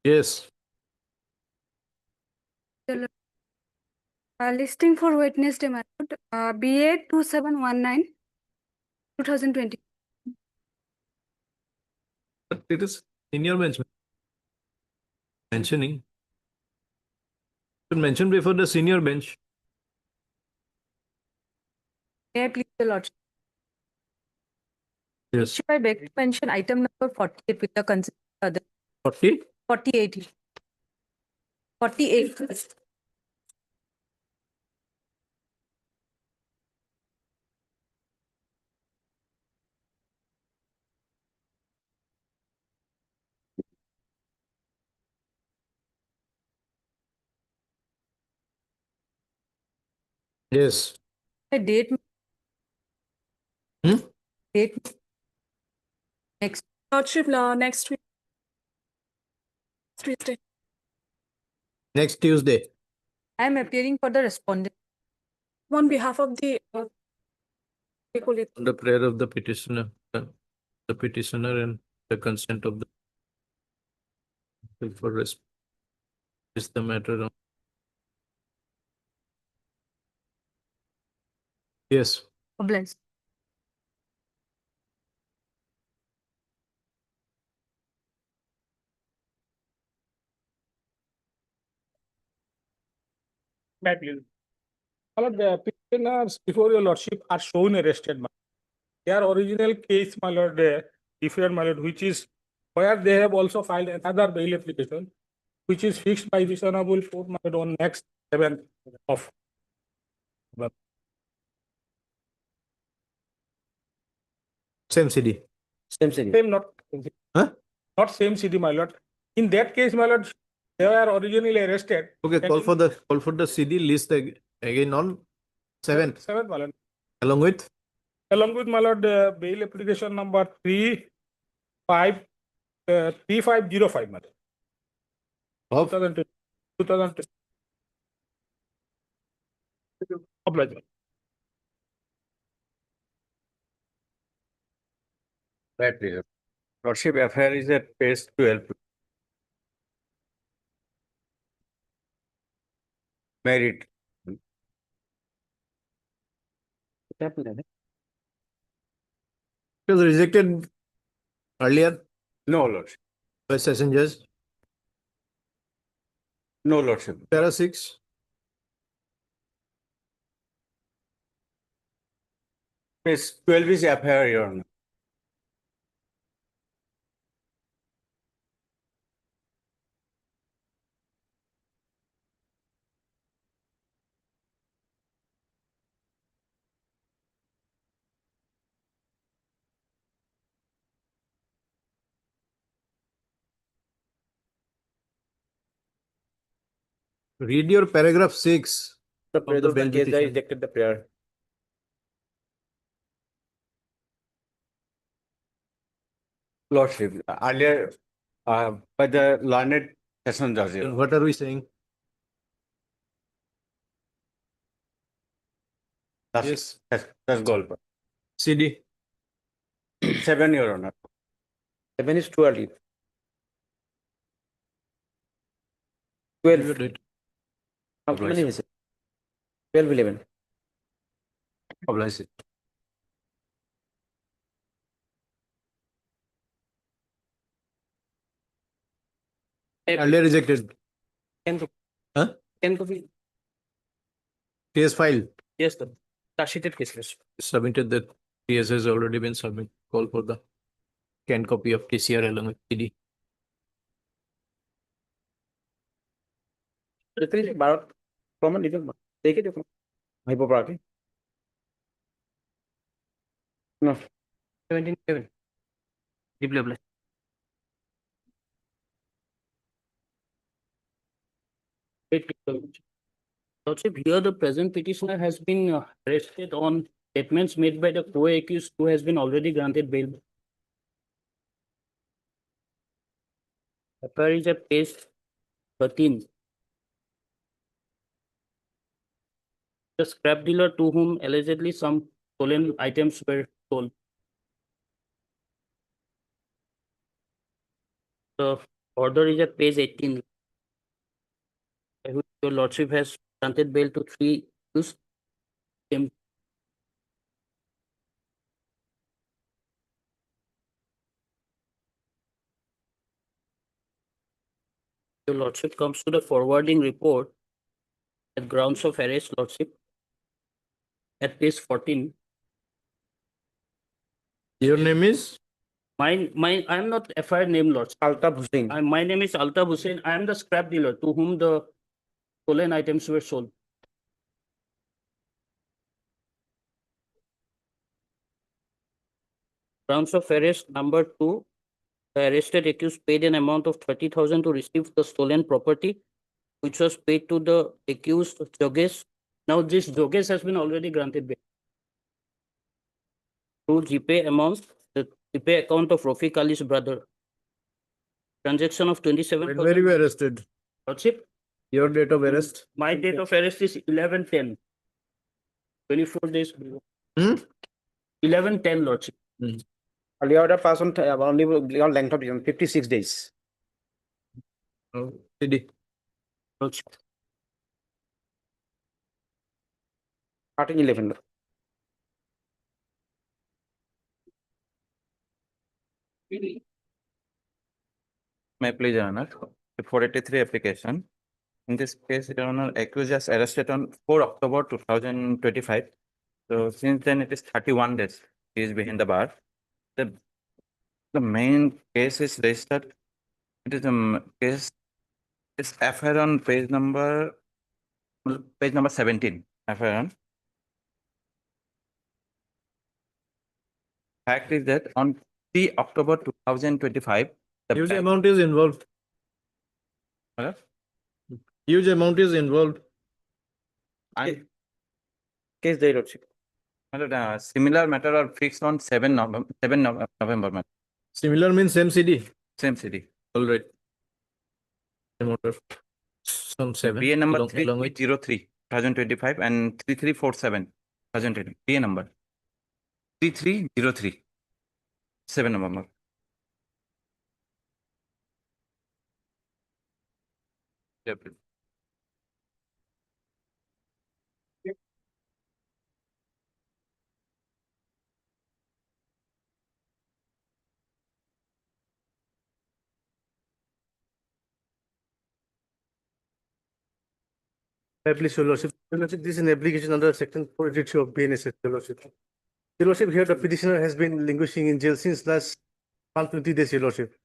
Yes. Listing for Wednesday, my lord. BA 2719 2020. But it is senior bench mentioning. Should mention before the senior bench. May I please, the lordship? Yes. Should I beg to mention item number 48 with the consent of other 40. 48? 48. Yes. The date. Hmm? Date. Next. Lordship, next week. Tuesday. Next Tuesday. I am appearing for the respondent. On behalf of the On the prayer of the petitioner and the consent of the for rest is the matter of. Yes. Obliged. My lord, the petitioners before your lordship are shown arrested. Their original case, my lord, different, my lord, which is where they have also filed another bail application, which is fixed by this honorable court, my lord, on next 7th of. Same CD. Same city. Same, not. Huh? Not same city, my lord. In that case, my lord, they were originally arrested. Okay, And call for the CD list again on 7th, 7th, my lord. along with Along with, my lord, bail application number 3505, my lord. of 2020. 2020. Obliged. Right, please. Lordship, FIR is at page 12. Merit. it was rejected earlier No, Lordship. by session judge. No, Lordship. Para 6. Page 12 is FIR, Your Honor. Read your paragraph 6. The prayer of the case I rejected the prayer. Lordship, earlier by the learned session judge. Then what are we saying? Yes. That's goal. CD. 7, Your Honor. 7 is too early. 12. How many is it? 12, 11. Obliged. Earlier rejected. Huh? Can copy. Case file. Yes, the sheeted case list. Submitted that TS has already been submitted. Call for the scanned copy of TCR along with CD. Bharat common even take it. Hypopractic. No. 17. Deeply obliged. Lordship, here the present petitioner has been arrested on statements made by the co-accused who has been already granted bail. FIR is at page 13. The scrap dealer to whom allegedly some stolen items were sold. The order is at page 18. by which Your lordship has granted bail to 3 accused. Your lordship comes to the forwarding report at grounds of arrest, lordship, at page 14. Your name is? I am not FIR name, lordship. Altaf Hussain. My name is Altaf Hussain. I am the scrap dealer to whom the stolen items were sold. Grounds of arrest number 2. The arrested accused paid an amount of 30,000 to receive the stolen property, which was paid to the accused Jogesh. Now this Jogesh has been already granted bail. Through GPay amount, the GPay account of Rafiq Ali's brother. Transaction of 27,000. When were you arrested? Lordship, Your date of arrest? my date of arrest is 11/10. 24 days. Hmm? 11/10, lordship. Earlier order passed on only on length of 56 days. Oh, CD. Lordship. 13/11. May please, Your Honor, the 483 application. In this case, Your Honor, accused was arrested on 4 October 2025. So since then, it is 31 days he is behind the bar. The main case is registered. It is a case is FIR on page number 17. FIR on. Fact is that on 3 October 2025, the Huge bank- amount is involved. Hello? Huge amount is involved. and Case there, lordship. similar matter are fixed on 7 November, matter. Similar means same CD. Same city. All right. Same order. Some 7. BA number along with 303, 2025 and 3347, 2020. BA number 3303, 7 November. Yeah, please. Please, Your Lordship. Your Lordship, this is an application under section 482 of BNSS, Your Lordship. Your Lordship, here the petitioner has been languishing in jail since last 120 days, Your Lordship.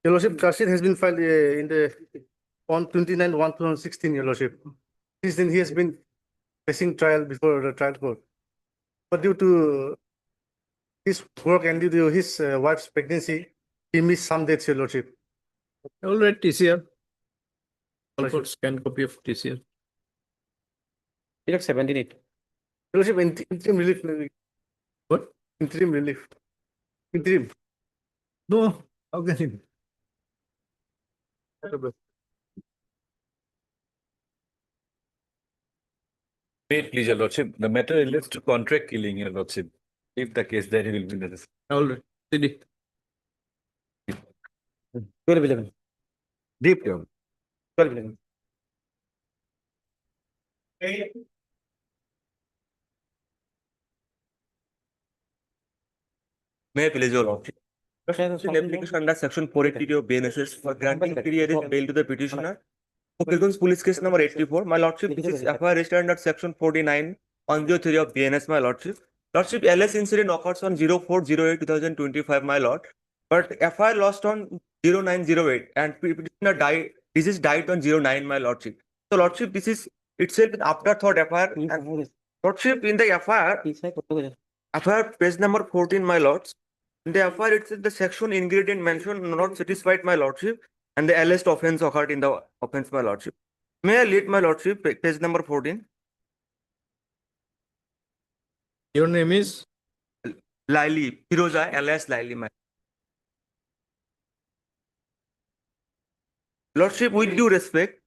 Your Lordship, charge sheet has been filed on 29/1/2016, Your Lordship. Since then, he has been facing trial before the trial court. But due to his work and due to his wife's pregnancy, he missed some dates, Your Lordship. all right, TCR. All for scan copy of TCR. Direct 17/8. Your Lordship, interim relief. What? Interim relief. Interim. No, how can it? Wait, please, Your Lordship. The matter relates to contract killing, Your Lordship. If the case, then he will be necessary. All right, CD. 12/11. Deep, Your 12/11. May I please, Your Lordship? In application under section 480 of BNSS for granting periodic bail to the petitioner. Pilgrim's Police Case number 84. My Lordship, this is FIR registered under section 49/103 of BNS, my Lordship. Lordship, LS incident occurs on 04/08/2025, my Lord. But FIR lost on 09/08 and petitioner died. Disease died on 09, my Lordship. So, Lordship, this is itself an afterthought FIR. And Lordship, in the FIR page number 14, my Lords. In the FIR, it's the section ingredient mentioned not satisfied, my Lordship, and the alleged offense occurred in the offense, my Lordship. May I lead, my Lordship, page number 14? Your name is? Laili, Firoza, alias Laili, my Lordship, with due respect,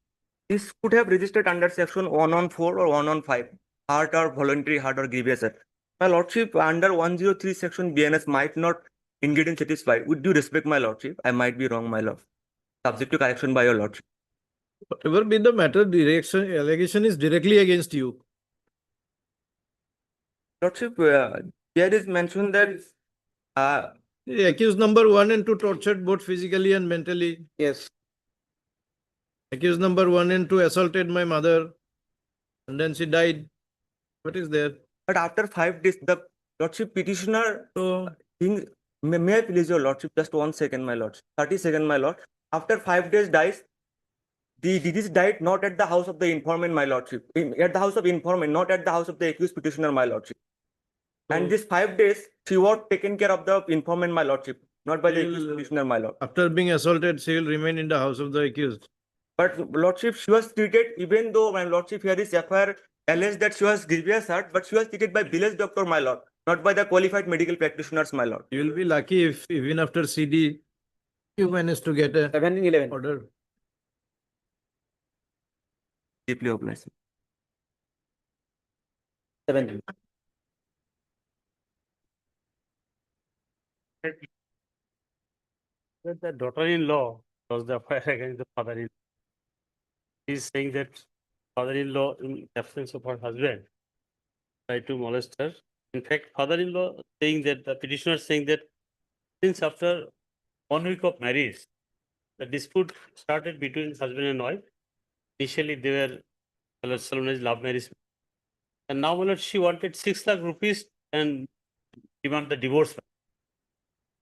this could have registered under section 114 or 115, hard or voluntary, hard or grievous act. My Lordship, under 103 section BNS might not ingredient satisfied. With due respect, my Lordship, I might be wrong, my Lord. subject to correction by your lordship. Whatever be the matter, direction allegation is directly against you. Lordship, here is mentioned that The accused number 1 and 2 tortured both physically and mentally. Yes. Accused number 1 and 2 assaulted my mother, and then she died. What is there? but after 5 days, the lordship petitioner So may I please your lordship, just 1 second, my lord, 30 second, my lord. After 5 days dies, the disease died not at the house of the informant, my lordship, at the house of informant, not at the house of the accused petitioner, my lordship. And So- these 5 days, she was taken care of the informant, my lordship, not by the accused Will- petitioner, my lord. after being assaulted, she will remain in the house of the accused. But lordship, she was treated, even though my lordship here is FIR alleged that she was grievous hurt, but she was treated by village doctor, my lord, not by the qualified medical practitioners, my lord. You will be lucky if even after CD, you manage to get a 1711. order. Deeply obliged. 17. That the daughter-in-law was the affair against the father-in-law. He is saying that father-in-law, in absence of her husband, tried to molest her. In fact, father-in-law saying that the petitioner saying that since after 1 week of marriage, the dispute started between husband and wife. Initially, they were solemnized love marriage, and now, my lord, she wanted 6 lakh rupees and demand the divorce.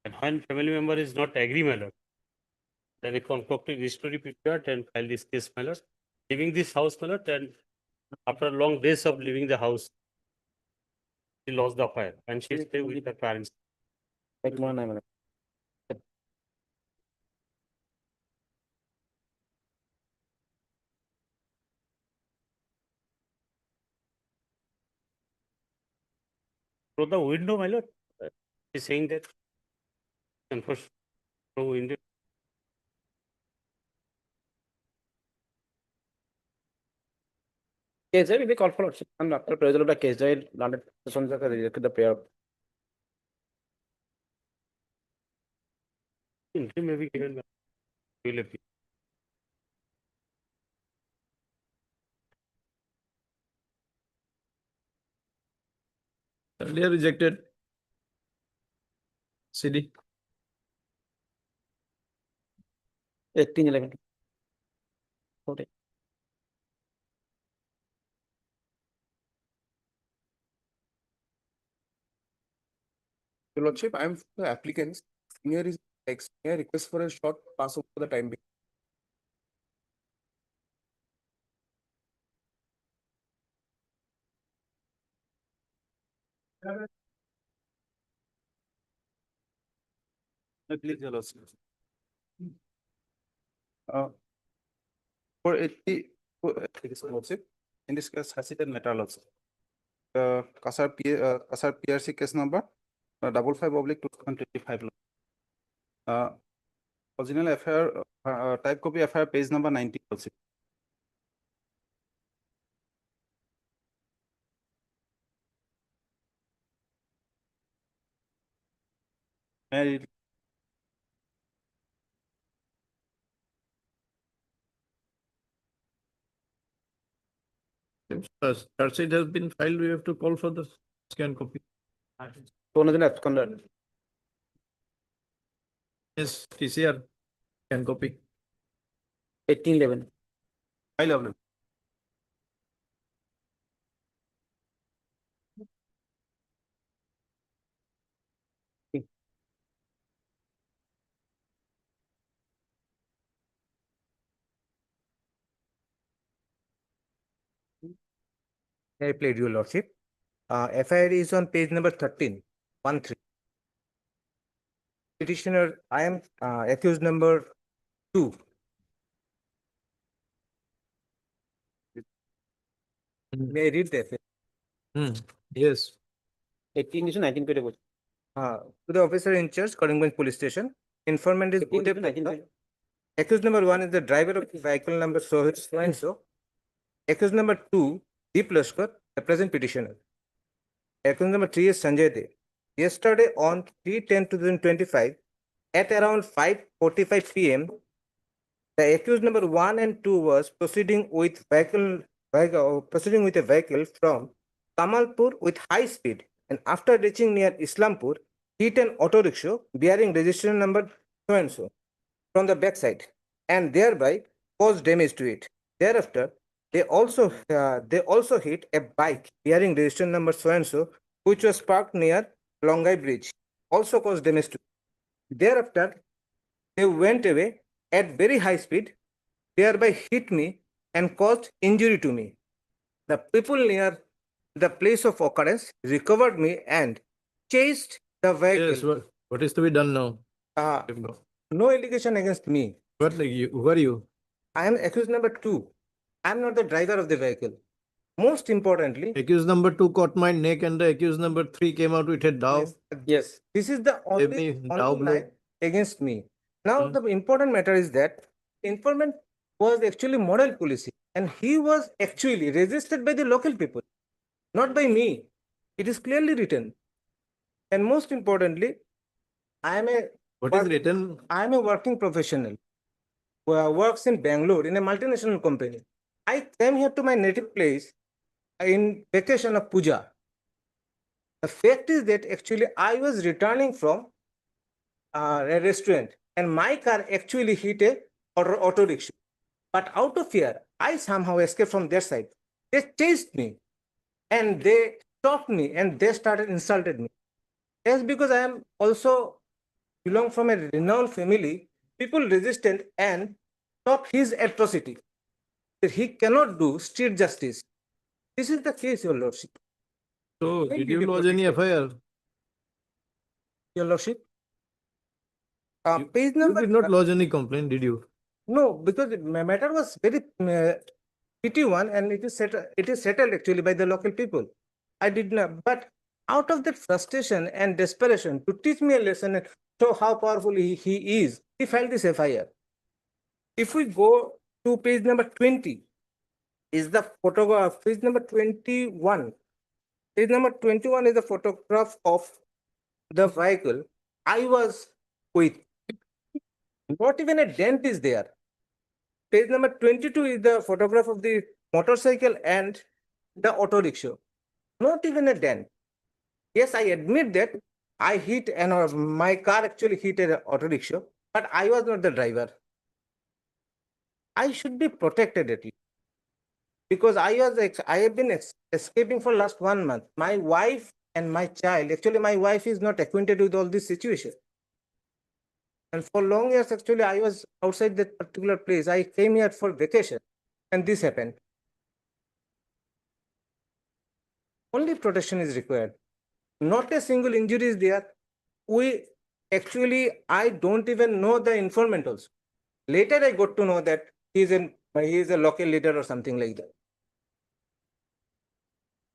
And when family member is not agree, my lord, then a concocted history prepared and filed this case, my lord, leaving this house, my lord, and after long days of leaving the house, she lost the affair and she stayed with her parents. Like more than 9. Through the window, my lord, she's saying that, and first through window. Case will be called for lordship. And after appraisal of the case, I landed the sons of the prayer. Entry may be given. Will appear. Earlier rejected. CD. 1811. 40. Your Lordship, I am the applicants. Senior is senior request for a short pass over the time being. Please, your lordship. 480, lordship. In this case, Hasitan matter also. Kasar PRC case number 55/2025. Original FIR, type copy FIR page number 90 also. May I read? Charge sheet has been filed, we have to call for the scan copy. One of the absconder. Yes, TCR, scan copy. 1811. File available. I played your lordship. FIR is on page number 13, 13. Petitioner, I am accused number 2. May I read the FIR? Yes. 18 is 1924. To the officer in charge, Karimganj Police Station. Informant is 18 Bhute is 1924. Accused number 1 is the driver of the vehicle number so. Accused number 2, Deep Lashkar, the present petitioner. Accused number 3 is Sanjay De. Yesterday on 3/10/2025, at around 5:45 p.m., The accused number 1 and 2 was proceeding with proceeding with a vehicle from Kamalpur with high speed, and after reaching near Islampur, hit an auto rickshaw bearing registration number so and so from the backside, and thereby caused damage to it. Thereafter, they also hit a bike bearing registration number so and so, which was parked near Longai Bridge, also caused damage to it. Thereafter, they went away at very high speed, thereby hit me and caused injury to me. The people near the place of occurrence recovered me and chased the vehicle. Yes, what is to be done now? No allegation against me. Who are you? I am accused number 2. I am not the driver of the vehicle. Most importantly, Accused number 2 caught my neck and the accused number 3 came out with a dove. yes, this is the Gave me only dove blow. lie against me. Now, the important matter is that informant was actually model policing, and he was actually registered by the local people, not by me. It is clearly written. And most importantly, I am a What is written? I am a working professional who works in Bangalore in a multinational company. I came here to my native place in vacation of Puja. The fact is that actually I was returning from a restaurant and my car actually hit a auto rickshaw. But out of fear, I somehow escaped from their side. They chased me and they stopped me and they started insulted me. Yes, because I am also belong from a renowned family, people resisted and stopped his atrocity. That he cannot do street justice. This is the case, Your Lordship. So, When did did you you lodge any FIR? Your Lordship. Page You number. did not lodge any complaint, did you? No, because the matter was very petty one, and it is settled actually by the local people. I did not, but out of that frustration and desperation to teach me a lesson and show how powerful he is, he filed this FIR. If we go to page number 20, is the photograph, page number 21. Page number 21 is the photograph of the vehicle I was with. Not even a dent is there. Page number 22 is the photograph of the motorcycle and the auto rickshaw. Not even a dent. Yes, I admit that I hit my car actually hit an auto rickshaw, but I was not the driver. I should be protected at least. Because I have been escaping for last 1 month. My wife and my child, actually my wife is not acquainted with all this situation. And for long years, actually, I was outside that particular place. I came here for vacation and this happened. Only protection is required. Not a single injury is there. I don't even know the informant also. Later, I got to know that he is a local leader or something like that.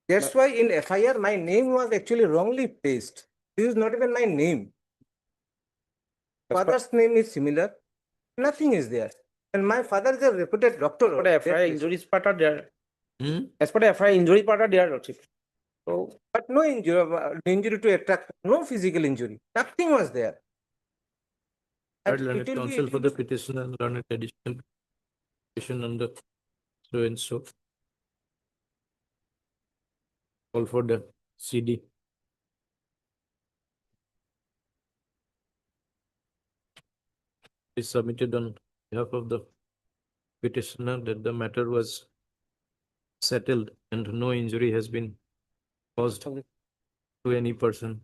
That's why in FIR, my name was actually wrongly placed. This is not even my name. Father's name is similar. Nothing is there. And my father is a reputed doctor. But the FIR injuries part are there. As per the FIR injury part are there, Lordship. So, but no injury to attract, no physical injury. Nothing was there. And Learned it will counsel be- for the petitioner and learned additional petition under so and so. Call for the CD. Is submitted on behalf of the petitioner that the matter was settled and no injury has been caused to any person.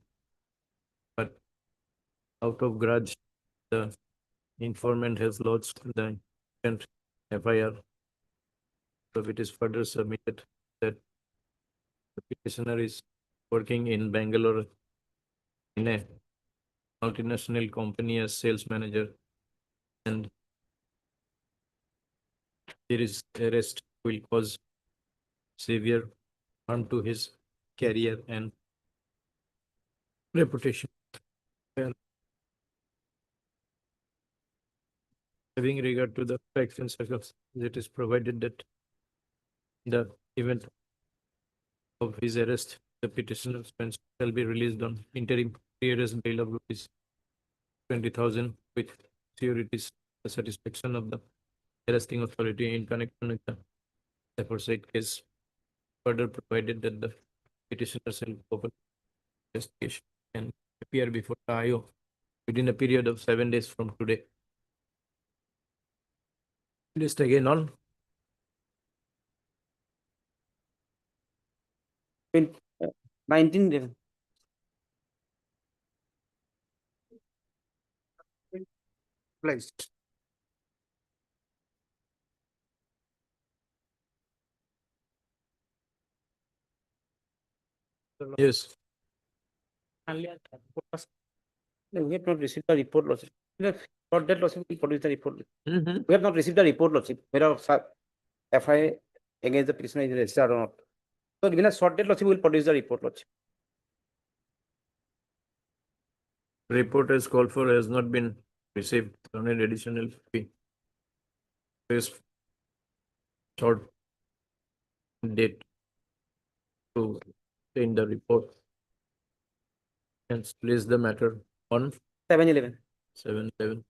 But out of grudge, the informant has lodged the FIR. So it is further submitted that the petitioner is working in Bangalore in a multinational company as sales manager, and there is arrest will cause severe harm to his career and reputation. Having regard to the facts and circumstances, it is provided that the event of his arrest, the petitioner shall be released on interim pre-arrest bail of rupees 20,000 with securities, the satisfaction of the arresting authority in connection with the aforesaid case. Further provided that the petitioner shall open investigation and appear before the IO within a period of 7 days from today. List again on 1911. Placed. yes. No, we have not received the report, Lordship. For that, Lordship, we produce the report. Mhm. We have not received the report, Lordship, whether FIA against the prisoner is registered or not. So given a short date, Lordship, we will produce the report, Lordship. Report as called for has not been received on an additional fee. This short date to obtain the report. Hence, place the matter on 711. 7/11.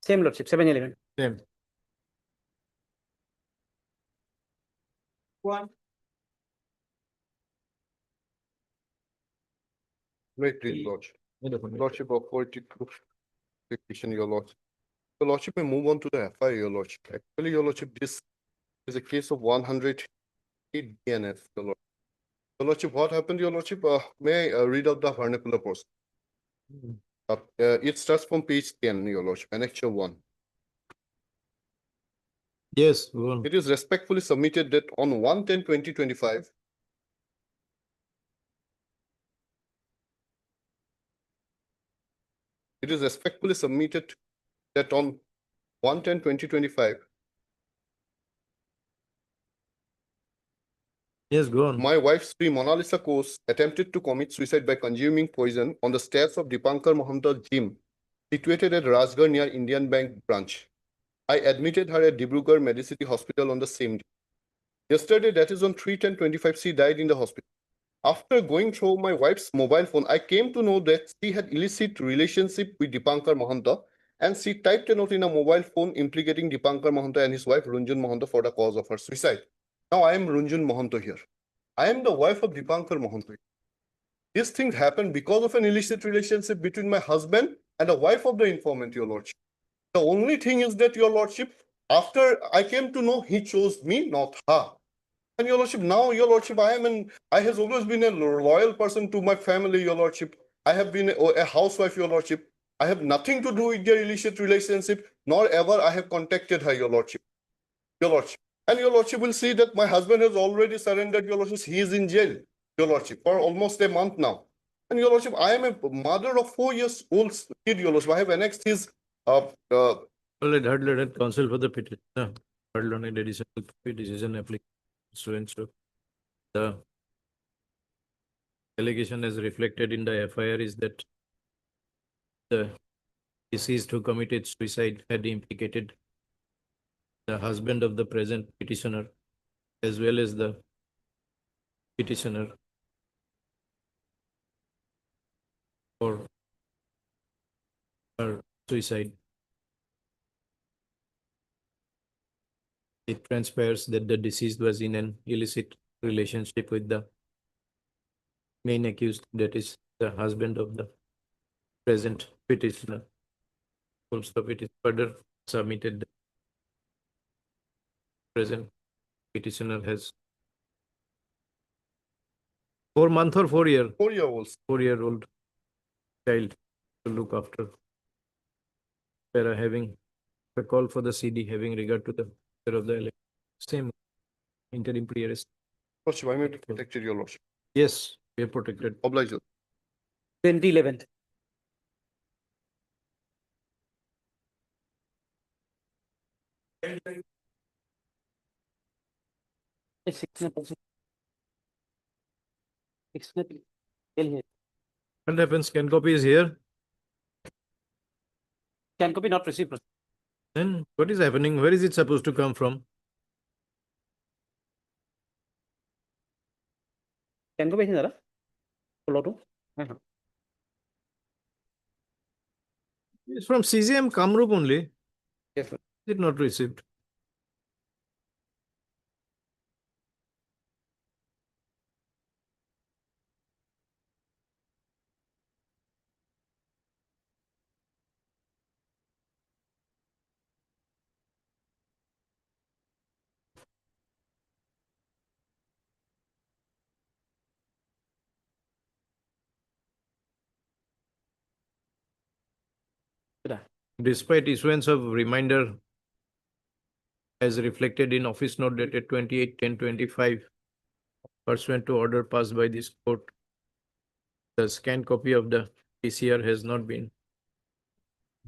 Same, Lordship, 711. Same. Wait, please, Lordship. Lordship, authority to petition, your Lordship. Your Lordship may move on to the FIR, your Lordship. Actually, your Lordship, this is a case of 108 DNF, your Lordship. Your Lordship, what happened, your Lordship? May I read out the vernacular portion? It starts from page 10, your Lordship, annexure 1. Yes, go on. It is respectfully submitted that on 1/10/2025, it is respectfully submitted that on 1/10/2025, Yes, go on. my wife Sri Mona Lisa Kose attempted to commit suicide by consuming poison on the stairs of Dipankar Mahanta gym situated at Rajgarh near Indian Bank branch. I admitted her at Dibrugarh Medicity Hospital on the same day. Yesterday, that is on 3/10/25, she died in the hospital. After going through my wife's mobile phone, I came to know that she had illicit relationship with Dipankar Mahanta, and she typed a note in a mobile phone implicating Dipankar Mahanta and his wife Runjun Mahanta for the cause of her suicide. Now I am Runjun Mahanta here. I am the wife of Dipankar Mahanta. These things happened because of an illicit relationship between my husband and the wife of the informant, your lordship. The only thing is that, your lordship, after I came to know, he chose me, not her. And your lordship, now, your lordship, I has always been a loyal person to my family, your lordship. I have been a housewife, your lordship. I have nothing to do with their illicit relationship, nor ever I have contacted her, your lordship. Your lordship. And your lordship will see that my husband has already surrendered, your lordship. He is in jail, your lordship, for almost a month now. And your lordship, I am a mother of 4 years old kid, your lordship. I have annexed his Well, it heard let counsel for the petitioner heard on a additional decision application. So the allegation as reflected in the FIR is that the deceased who committed suicide had implicated the husband of the present petitioner as well as the petitioner for her suicide. It transpires that the deceased was in an illicit relationship with the main accused, that is the husband of the present petitioner. Full stop. It is further submitted that present petitioner has 4 month or 4 year? 4-year-old. 4-year-old child to look after. Para having a call for the CD having regard to the of the election. Same interim pre-arrest. Lordship, I may be protected, your lordship. Yes, we are protected. Oblige. 2011. What happens? Scan copy is here. Scan copy not received. Then what is happening? Where is it supposed to come from? Scan copy is It's from CGM Kamrup only. Yes, sir. Did not received. Despite issuance of reminder as reflected in office note dated 28/10/25 pursuant to order passed by this court, the scanned copy of the PCR has not been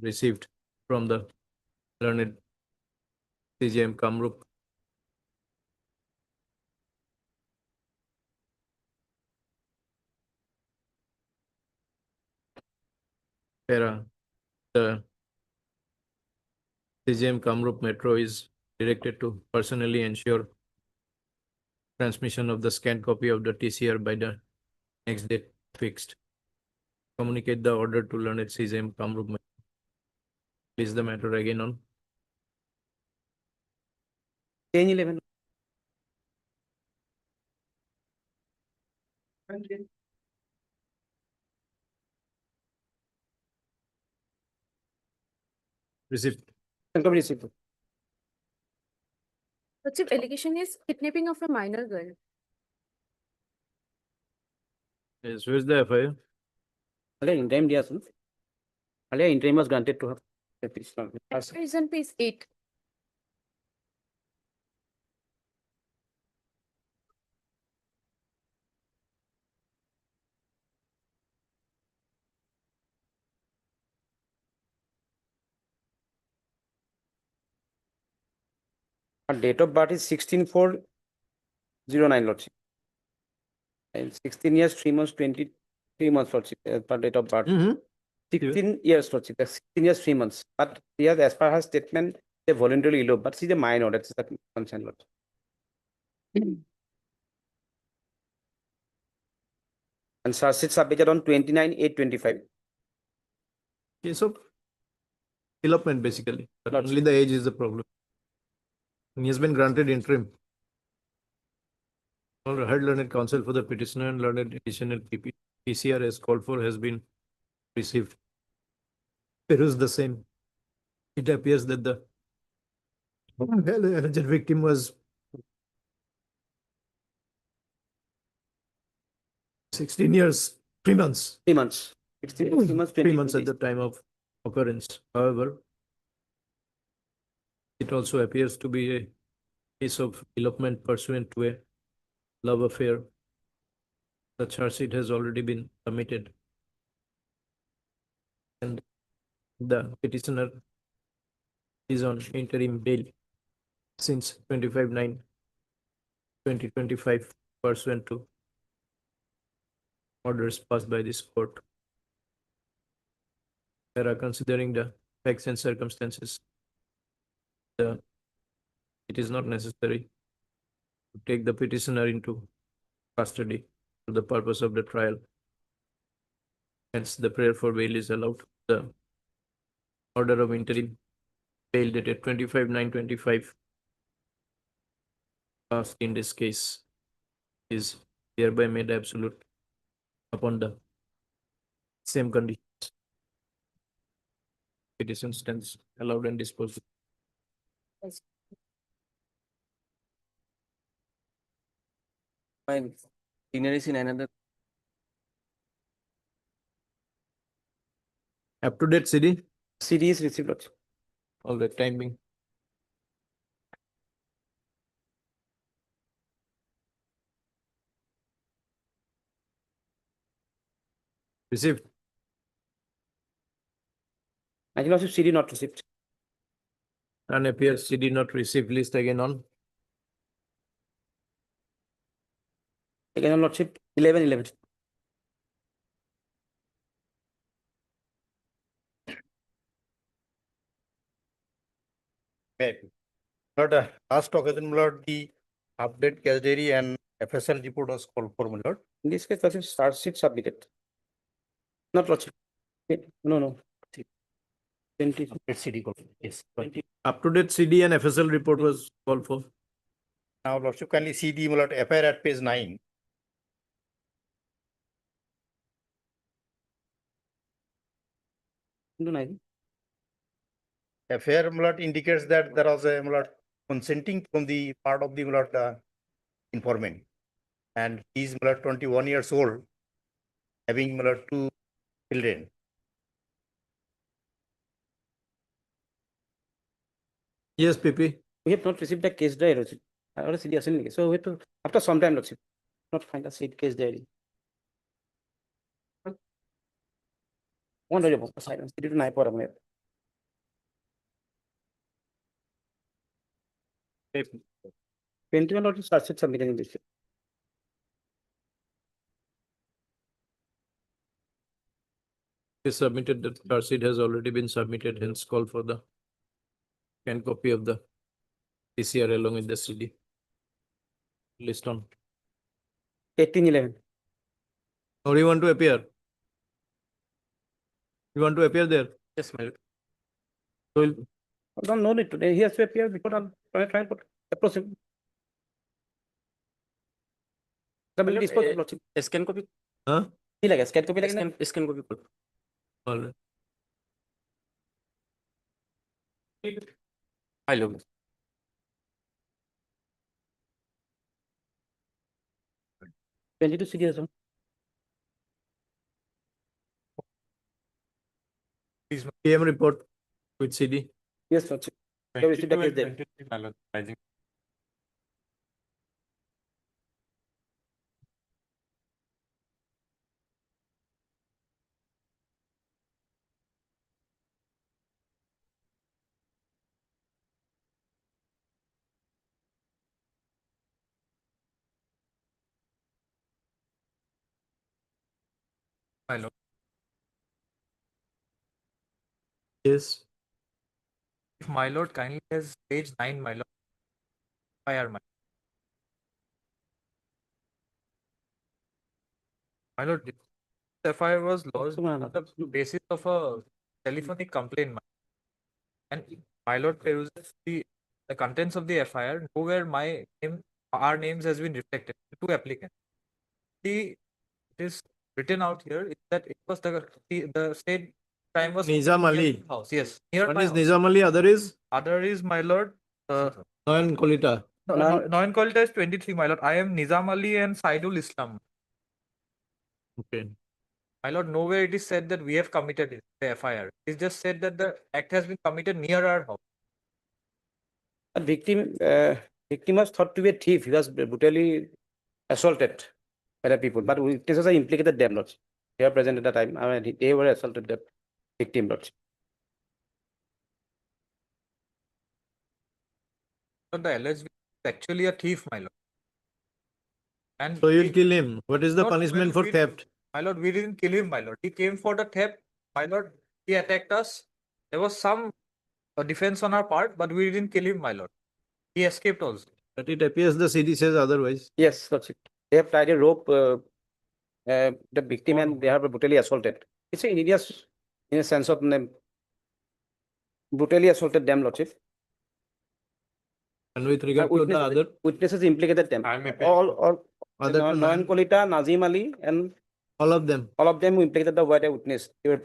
received from the learned CGM Kamrup. Para, the CGM Kamrup Metro is directed to personally ensure transmission of the scanned copy of the TCR by the next date fixed. Communicate the order to learned CGM Kamrup Metro. Please the matter again on 10/11. received. Received. Chief, allegation is kidnapping of a minor girl. Yes, where's the FIR? In time, yes. In time was granted to her. Is on page 8. Her date of birth is 16/4/09, Lordship. And 16 years, 3 months, 23 months, Lordship, as per date of birth. 16 years, Lordship, that's 16 years, 3 months. But here, as per her statement, they voluntarily eloped, but she's a minor, that's the concern, Lord. And charge sheet submitted on 29/8/25. Case of elopement basically, but only the age is the problem. And he has been granted interim. Or heard learned counsel for the petitioner and learned additional PCR as called for has been received. It is the same. It appears that the alleged victim was 16 years, 3 months. 3 months. 16 years, 3 months, 3 20 months at days. the time of occurrence. However, it also appears to be a case of elopement pursuant to a love affair. The charge sheet has already been submitted. And the petitioner is on interim bail since 25/9/2025 pursuant to orders passed by this court. There are considering the facts and circumstances. It is not necessary to take the petitioner into custody for the purpose of the trial. Hence, the prayer for bail is allowed. The order of interim bail dated 25/9/25 passed in this case is hereby made absolute upon the same conditions. Petition stands allowed and disposed. My senior is in another. Up to date CD? CD is received, Lordship. All the timing. Received. I can also CD not received. And appears CD not received list again on Again, on Lordship, 11/11. Lord, last occasion, Lord, the update category and FSL report was called for, my lord. In this case, Lordship, charge sheet submitted. Not Lordship. No, no. 20. CD call, yes. Up-to-date CD and FSL report was called for. Now, Lordship, kindly see the, my lord, FIR at page 9. No, no. FIR, my lord, indicates that there was a, my lord, consenting from the part of the, my lord, informant. And he is, my lord, 21 years old, having, my lord, 2 children. Yes, PP. We have not received the case diary, Lordship. I already see the assembly. So we have to, after some time, Lordship, not find a seat case diary. One day, silence. It is not for a minute. Paper. 21 Lordship, charge sheet submitted in this. Is submitted, the charge sheet has already been submitted, hence call for the scanned copy of the PCR along with the CD. List on. 1811. Or you want to appear? You want to appear there? Yes, my lord. So we'll- No need today. He has to appear before I'll try and put approach him. Submit this for Lordship. Scan copy, huh? He like a scan copy like that. scan copy. All right. I love. 22 CD as well. PM report with CD. Yes, Lordship. We have received the case diary. My lord, rising. My lord. Yes. If my lord kindly has page 9, my lord. FIR, my lord, this FIR was lodged on the basis of a telephonic complaint. And my lord peruses the contents of the FIR, nowhere my name, our names has been reflected. Two applicants. It is written out here is that it was the state crime was Nizam near Ali. my house. Yes, near One my is house. Nizam Ali, other is Other is my lord. Noyan Kolita. Noyan Kolita is 23, my lord. I am Nizam Ali and Saidul Islam. Okay. My lord, nowhere it is said that we have committed the FIR. It's just said that the act has been committed near our house. The victim was thought to be a thief. He was brutally assaulted by the people, but witnesses are implicated them, Lordship. They are present at the time. I mean, they were assaulted, the victim, Lordship. So the alleged victim is actually a thief, my lord. And So you'll kill him. What is the Lord, punishment well, for theft? My lord, we didn't kill him, my lord. He came for the theft. My lord, he attacked us. There was some defense on our part, but we didn't kill him, my lord. He escaped also. But it appears the CD says otherwise. Yes, Lordship. They have tied a rope the victim and they have brutally assaulted. It's a insidious in a sense of them brutally assaulted them, Lordship. And with regard to the other, Witnesses implicated them. All other to Noyan Kolita, Nazim Ali, and all of them. all of them who implicated the white witness. They were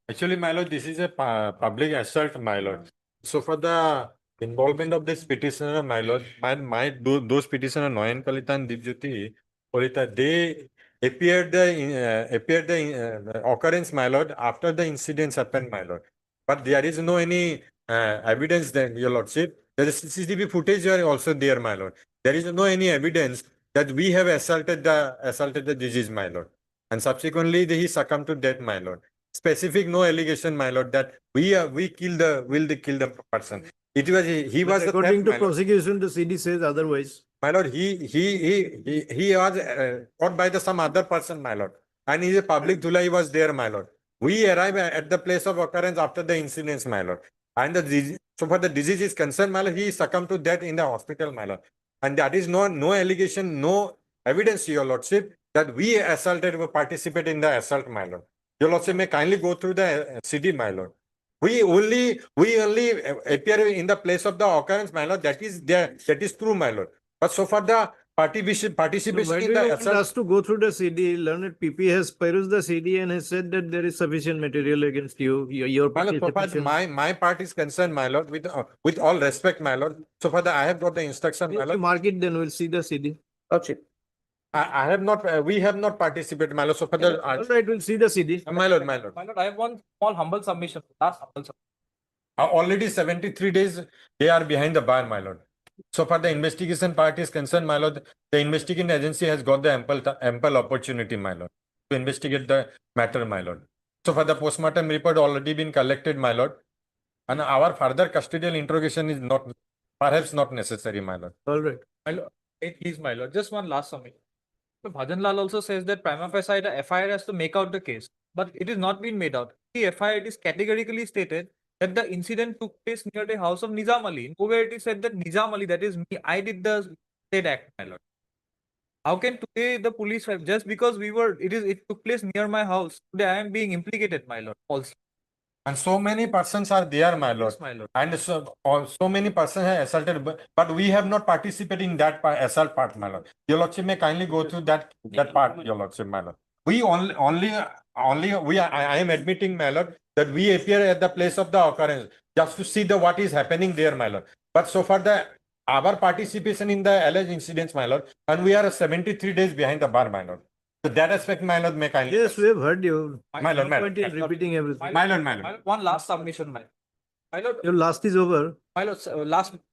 Actually, my lord, this is a public assault, my lord. So for the involvement of this petitioner, my lord, those petitioner Noyan Kalita and Dipjyoti Kalita, they appeared the occurrence, my lord, after the incidents happened, my lord. But there is no any evidence then, your lordship. There is CCTV footage are also there, my lord. There is no any evidence that we have assaulted the disease, my lord. And subsequently, he succumbed to death, my lord. Specific no allegation, my lord, that we kill the person. It was he was According the to theft, my lord. prosecution, the CD says otherwise. My lord, he was caught by some other person, my lord, and he is a public dhula. He was there, my lord. We arrive at the place of occurrence after the incidents, my lord. And so far the disease is concerned, my lord, he succumbed to death in the hospital, my lord. and that is no allegation, no evidence, your lordship, that we assaulted or participated in the assault, my lord. Your lordship may kindly go through the CD, my lord. We only appear in the place of the occurrence, my lord. That is there. That is true, my lord. But so far the So participation why in do you the want assault. us to go through the CD? Learned PP has perused the CD and has said that there is sufficient material against you. Your My lord, so far participation. my part is concerned, my lord, with all respect, my lord. So far I have got the instruction, my If you lord. mark it, then we'll see the CD. Lordship, I have not, we have not participated, my lord. So far All right, we'll see the CD. my lord, my lord. My lord, I have one small humble submission, last humble submission. Already 73 days, they are behind the bar, my lord. So far the investigation part is concerned, my lord, the investigating agency has got the ample opportunity, my lord, to investigate the matter, my lord. So far the postmortem report already been collected, my lord, and our further custodial interrogation is perhaps not necessary, my lord. All right. My lord, please, my lord, just one last submission. So Bhajan Lal also says that prima facie the FIR has to make out the case, but it is not been made out. The FIR, it is categorically stated that the incident took place near the house of Nizam Ali. Nowhere it is said that Nizam Ali, that is me, I did the said act, my lord. How can today the police have, just because it took place near my house, today I am being implicated, my lord, also. And so many persons are there, my lord. Yes, my lord. And so many persons have assaulted, but we have not participated in that assault part, my lord. Your lordship may kindly go through that part, your lordship, my lord. We I am admitting, my lord, that we appear at the place of the occurrence just to see what is happening there, my lord. But so far our participation in the alleged incidents, my lord, and we are 73 days behind the bar, my lord. So that aspect, my lord, may kindly. Yes, we have heard you. My lord, No my point in lord. repeating everything. My lord, my lord. My lord, one last submission, my lord. My lord, Your last is over. my lord,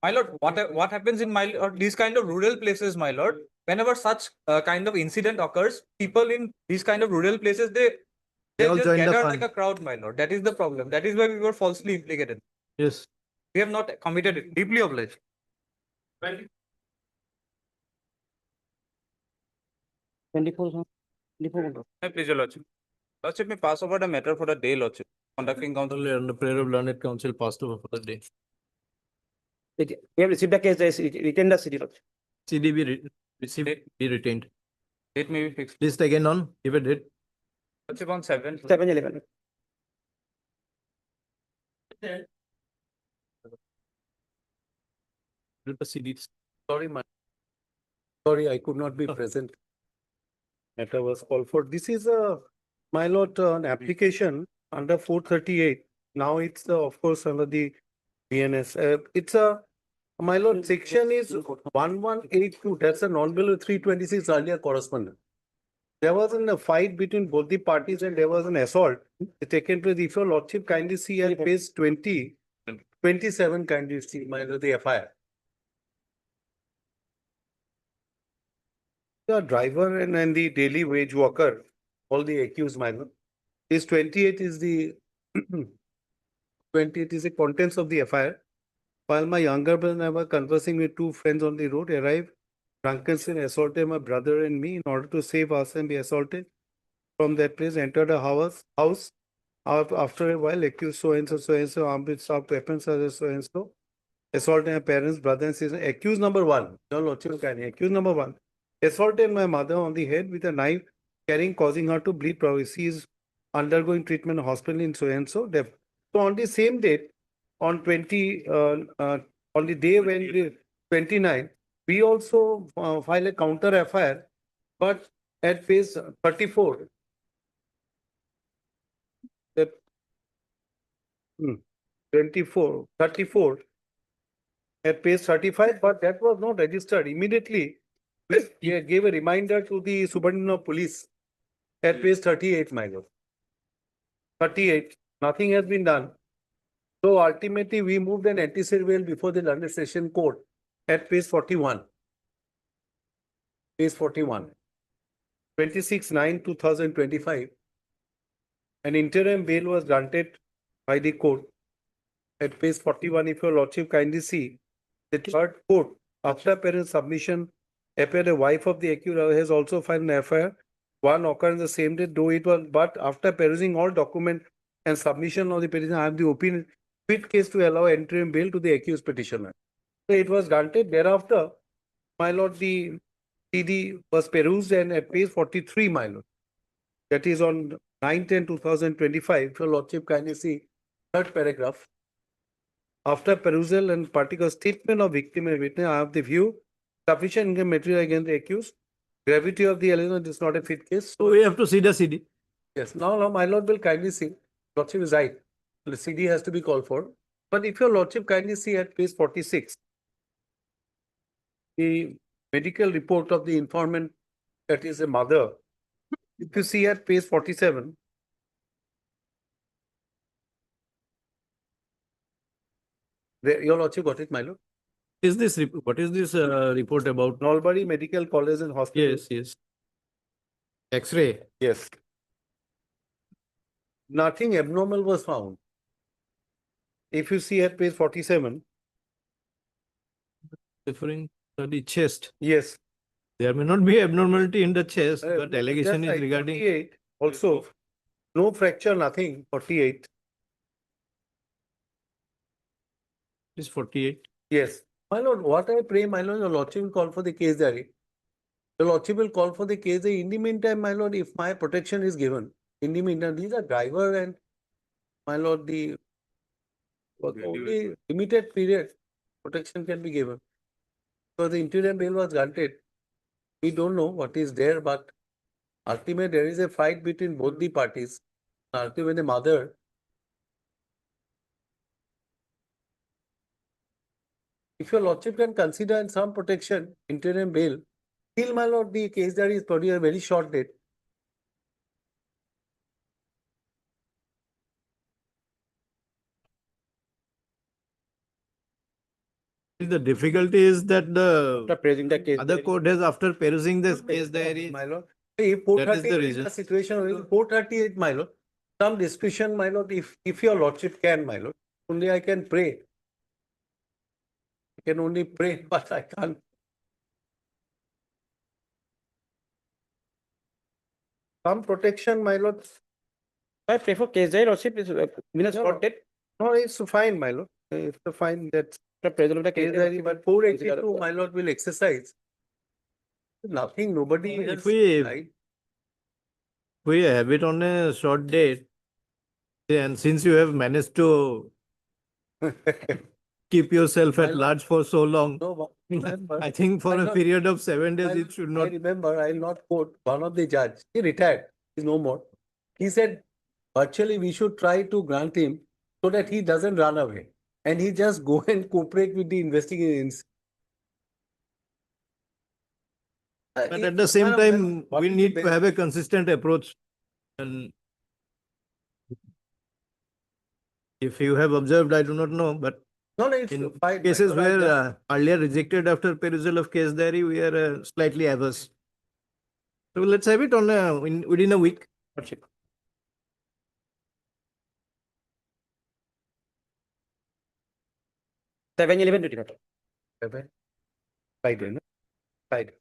my lord, what happens in these kind of rural places, my lord, whenever such kind of incident occurs, people in these kind of rural places, they all just join the gather fun. like a crowd, my lord. That is the problem. That is why we were falsely implicated. Yes. We have not committed it. Deeply obliged. 24. My pleasure, Lordship. Lordship, may pass over the matter for the day, Lordship. Conducting council. Only under prayer of learned council passed over for the day. we have received the case, retained the CD, Lordship. CD received, be retained. Date may be fixed. List again on, give a date. Lordship on 7. 7/11. The CDs. Sorry, I could not be present. Matter was called for. This is my lord, an application under 438. Now it's of course under the BNS. It's my lord, section is 1182. That's a non-below 326 earlier correspondent. There was a fight between both the parties and there was an assault taken place. If your lordship kindly see at page 27 kindly see my lord, the FIR. The driver and the daily wage worker, all the accused, my lord. This 28 is the 28 is the contents of the FIR. While my younger brother and I were conversing with two friends on the road, arrived drunken assaulted my brother and me in order to save us and be assaulted. From that place, entered a house. After a while, accused so and so, armed with sharp weapons, so and so, assaulted my parents, brother and sister. Accused number 1, accused number 1, assaulted my mother on the head with a knife, causing her to bleed. Probably she is undergoing treatment in hospital in so and so. So on the same date, on on the day when we 29, we also file a counter FIR, but at page 34. That 34 at page 35, but that was not registered. Immediately, we gave a reminder to the Superintendent of Police at page 38, my lord. 38, nothing has been done. So ultimately, we moved an anti-surveil before the London Session Court at page 41. Page 41. 26/9/2025. An interim bail was granted by the court at page 41. If your lordship kindly see, the third court, after parent submission, appeared a wife of the accused has also filed an FIR. One occurred on the same day, though it was, but after perusing all document and submission of the petition, I have the opinion fit case to allow interim bail to the accused petitioner. So it was granted. Thereafter, my lord, the CD was perused and at page 43, my lord. That is on 9/10/2025. Your lordship kindly see third paragraph. After perusal and particular statement of victim and witness, I have the view sufficient income material against the accused. Gravity of the allegation is not a fit case. So we have to see the CD. Yes, now my lord will kindly see. Lordship is right. The CD has to be called for. But if your lordship kindly see at page 46, the medical report of the informant, that is a mother. If you see at page 47, your lordship got it, my lord? Is this, what is this report about? Nalbari Medical College and Hospital. Yes, yes. X-ray. Yes. Nothing abnormal was found. If you see at page 47. Referring to the chest. Yes. There may not be abnormality in the chest, but allegation Just is like regarding. 48, also, no fracture, nothing, 48. Is 48. Yes. My lord, what I pray, my lord, your lordship will call for the case diary. Your lordship will call for the case diary. In the meantime, my lord, if my protection is given, in the meantime, these are driver and my lord, the only limited period protection can be given. So the interim bail was granted. We don't know what is there, but ultimately there is a fight between both the parties. Ultimately, the mother. If your lordship can consider in some protection, interim bail, till my lord, the case diary is produced a very short date. The difficulty is that the Praising the case. other court has, after perusing this case diary, My lord, if that is 438 the is reason. the situation, 438, my lord, some discussion, my lord, if your lordship can, my lord, only I can pray. I can only pray, but I can't. Some protection, my lord. I prefer case diary lordship is minutes No, short date. No, it's fine, my lord. It's fine that Appraisal of the case case diary, but 482, my lord, will exercise. Nothing, nobody If else, we- right? We have it on a short date. And since you have managed to keep yourself at large for so long, No, remember, I think for I'll a not- period of 7 days, I'll- it should I not. remember, I'll not quote one of the judge. He retired. He's no more. He said, virtually, we should try to grant him so that he doesn't run away. And he just go and cooperate with the investigations. But at the same time, we need to have a consistent approach. And if you have observed, I do not know, but No, it's in fine. cases Michael, I where just- earlier rejected after perusal of case diary, we are slightly averse. So let's have it on within a week. Lordship. 7/11/25. Friday, no? Friday.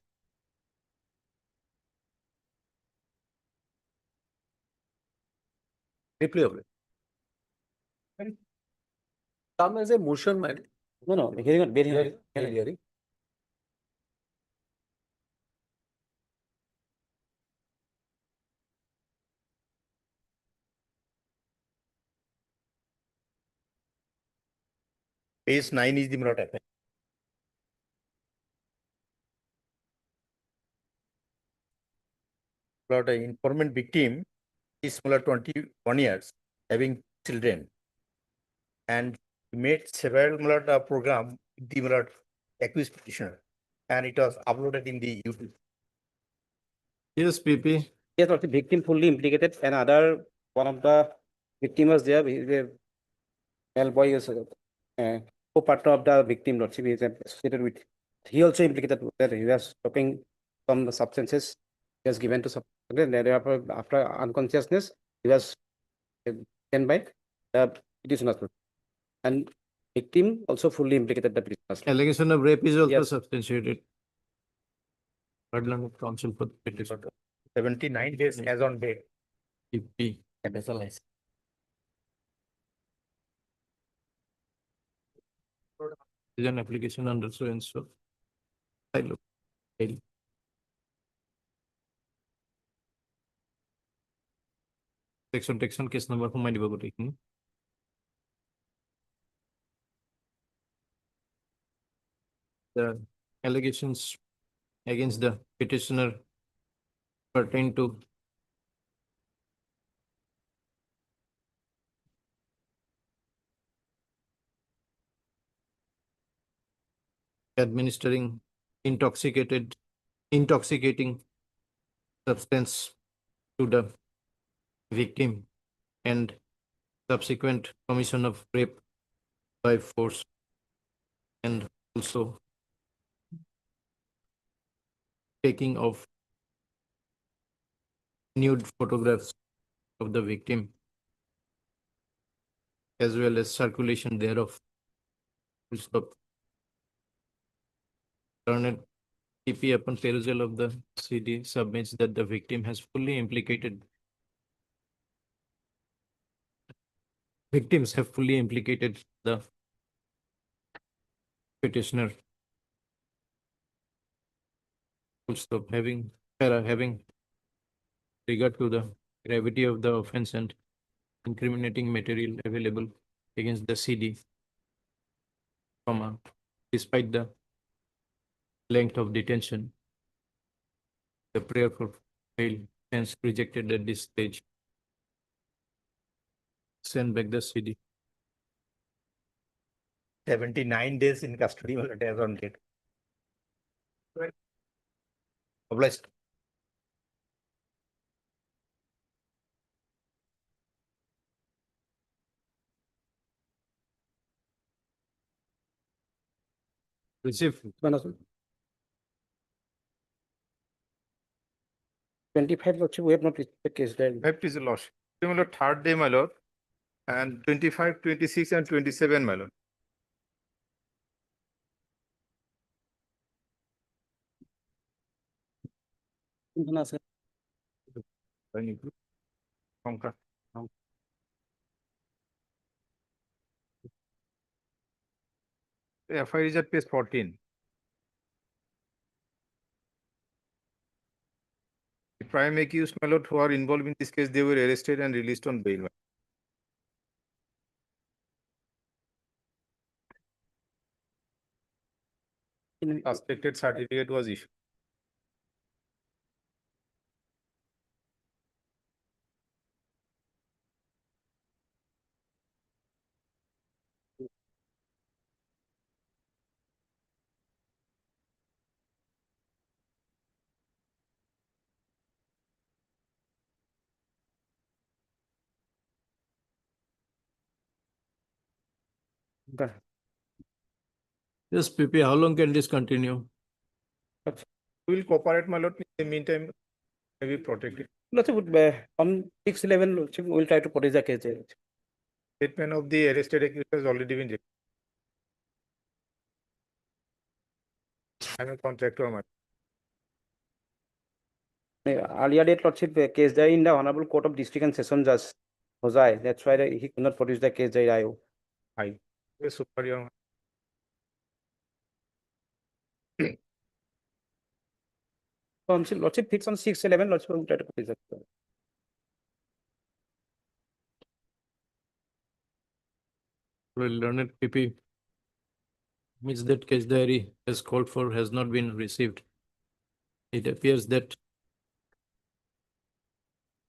Replay of it. Come as a motion, man. No, hearing on, hearing. Hearing. Page 9 is the Murat appendix. About an informant victim is similar 21 years, having children. And he made several Murat program with the Murat accused petitioner. And it was uploaded in the YouTube. Yes, PP. Yes, the victim fully implicated. And other one of the victim was there. He is a male boy, is co-partner of the victim. Lordship is associated with. He also implicated that he was stopping from the substances he was given to substance. After unconsciousness, he was taken by the petitioner. And victim also fully implicated the petitioner. Allegation of rape is also Yes. substantiated. Guideline of counsel for the petition. 79 days as on date. PP. Is an application under so and so. I look. bail. Section case number সোমাই দিব গোটেইখিনি। The allegations against the petitioner pertain to administering intoxicating substance to the victim and subsequent commission of rape by force, and also taking of nude photographs of the victim as well as circulation thereof. Full stop. Learned PP upon perusal of the CD submits that the victim has victims have fully implicated the petitioner. Full stop. Having regard to the gravity of the offense and incriminating material available against the CD, despite the length of detention, the prayer for bail hence rejected at this stage. Send back the CD. 79 days in custody as on date. Obliged. Receive. 25 lordship, we have not received the case diary. 5 is a loss. Similar third day, my lord, and 25, 26, and 27, my lord. The FIR is at page 14. The prime accused, my lord, who are involved in this case, they were arrested and released on bail. Suspected certificate was issued. Yes, PP, how long can this continue? We will cooperate, my lord. In the meantime, may be protected. Lordship, on 6/11, lordship, we will try to produce the case diary. Statement of the arrested accused has already been written. I am a contractor, my Earlier date, lordship, case diary in the Honorable Court of District and Session Judge Hosai. That's why he could not produce the case diary. I. Yes, superior. Lordship fixed on 6/11, lordship, we will try to produce the Well, learned PP means that case diary as called for has not been received. It appears that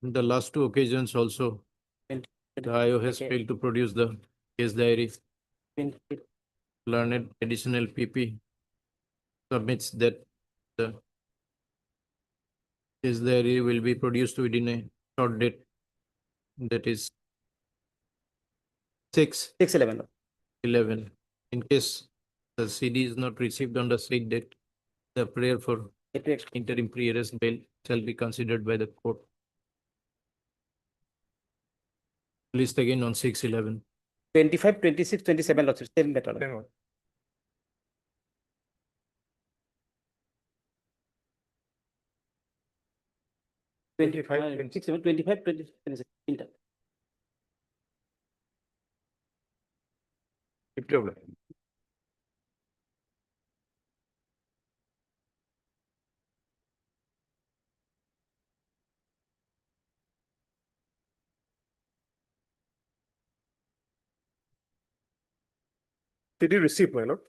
in the last two occasions also, the IO has failed to produce the case diary. Learned additional PP submits that the case diary will be produced within a short date, that is 6/11. In case the CD is not received on the said date, the prayer for interim pre-arrest bail shall be considered by the court. List again on 6/11. 25, 26, 27, lordship, same matter. Same one. Twenty-five, 26, 25, 26. Problem. Did you receive, my lord?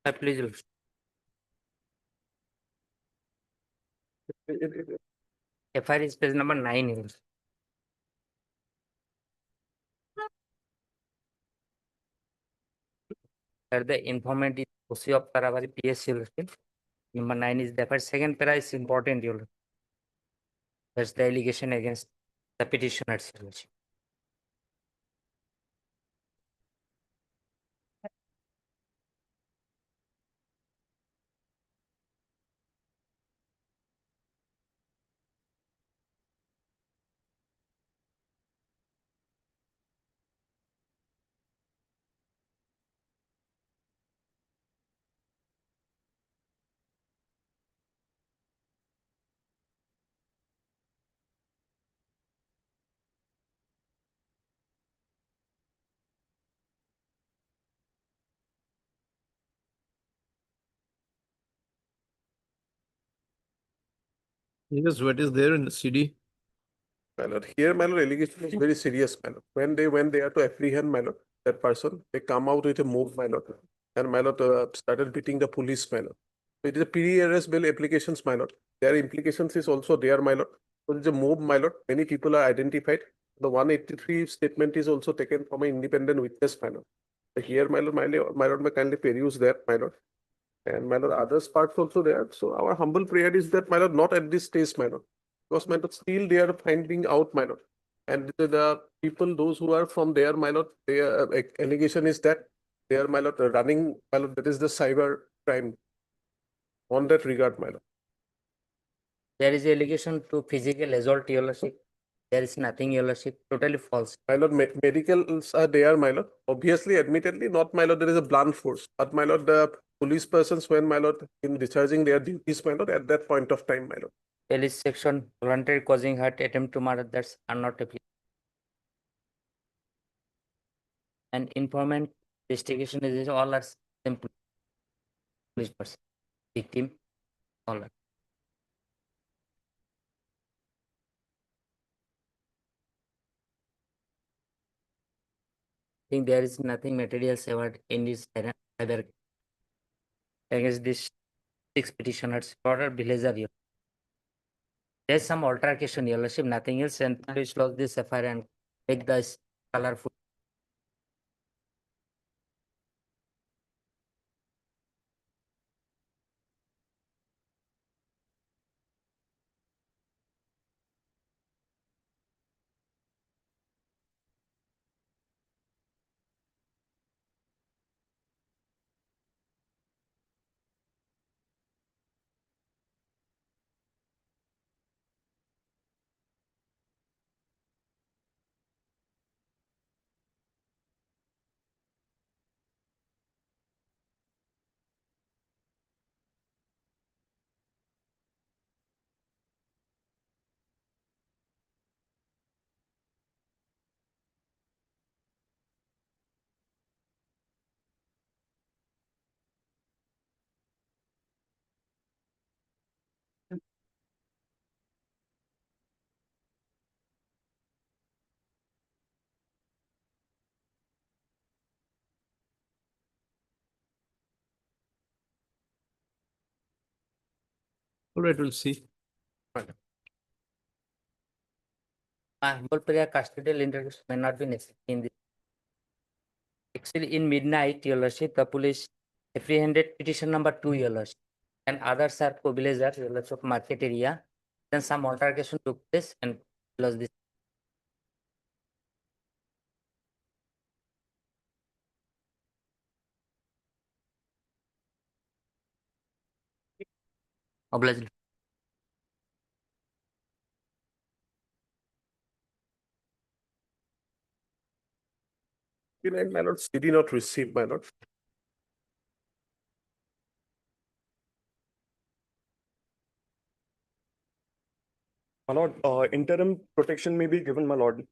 My pleasure, Lordship. FIR is page number 9, Your Lordship. Where the informant is Osi of Tarawari PS, Your Lordship. Number 9 is the FIR. Second para is important, Your Lordship. That's the allegation against the petitioner, Your Lordship. Yes, what is there in the CD? My lord, here, my lord, allegation is very serious, my lord. When they are to apprehend, my lord, that person, they come out with a move, my lord, and my lord started beating the police, my lord. It is a pre-arrest bail applications, my lord. Their implications is also there, my lord. So it's a move, my lord. Many people are identified. The 183 statement is also taken from an independent witness, my lord. So here, my lord may kindly peruse that, my lord. And my lord, others parts also there. So our humble prayer is that, my lord, not at this stage, my lord. Because, my lord, still they are finding out, my lord. And the people, those who are from there, my lord, their allegation is that they are, my lord, running, my lord, that is the cyber crime. On that regard, my lord. There is allegation to physical assault, Your Lordship. There is nothing, Your Lordship. Totally false. My lord, medicals are there, my lord. Obviously, admittedly, not, my lord, there is a blunt force. But, my lord, the police persons, when, my lord, in discharging their duties, my lord, at that point of time, my lord. Police section, voluntary causing hurt, attempt to murder, that's are not applicable. And informant investigation is all are simple. Police person, victim, all are. I think there is nothing material severed in this either against this 6 petitioners order villager. There's some altercation, Your Lordship, nothing else, and police lost this FIR and make this colorful. All right, we'll see. Humble prayer custodial interviews may not be necessary in this. Actually, in midnight, Your Lordship, the police apprehended petition number 2, Your Lordship, and others are co-villagers, Your Lordship, market area. Then some altercation took place and lost this. Obliged. My lord, did not receive, my lord. My lord, interim protection may be given, my lord.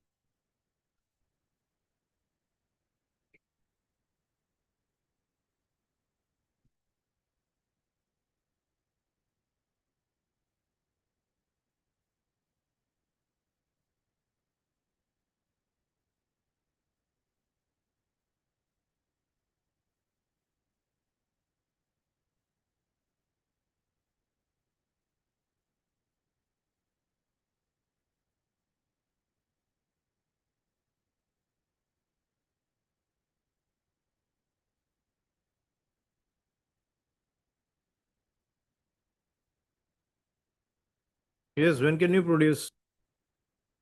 Yes, when can you produce?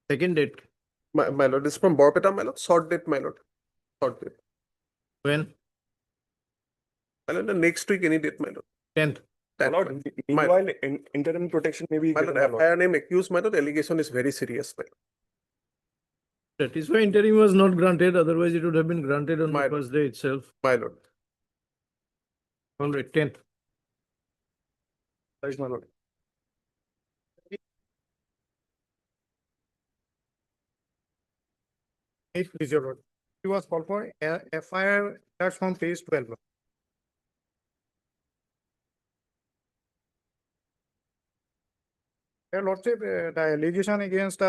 Second date, My lord, this is from Borpeta, my lord, short date, my lord. Short date. when? My lord, the next week, any date, my lord. 10th. That, Lord, my meanwhile, interim protection may be my given. lord, my lord. FIR name accused, my lord, allegation is very serious, my lord. That is why interim was not granted, otherwise it would have been granted on My the lord. first day itself. My lord. All right, 10th. Right, my lord. Please, your lord. He was called for FIR, that's from page 12. Lord. Your lordship, the allegation against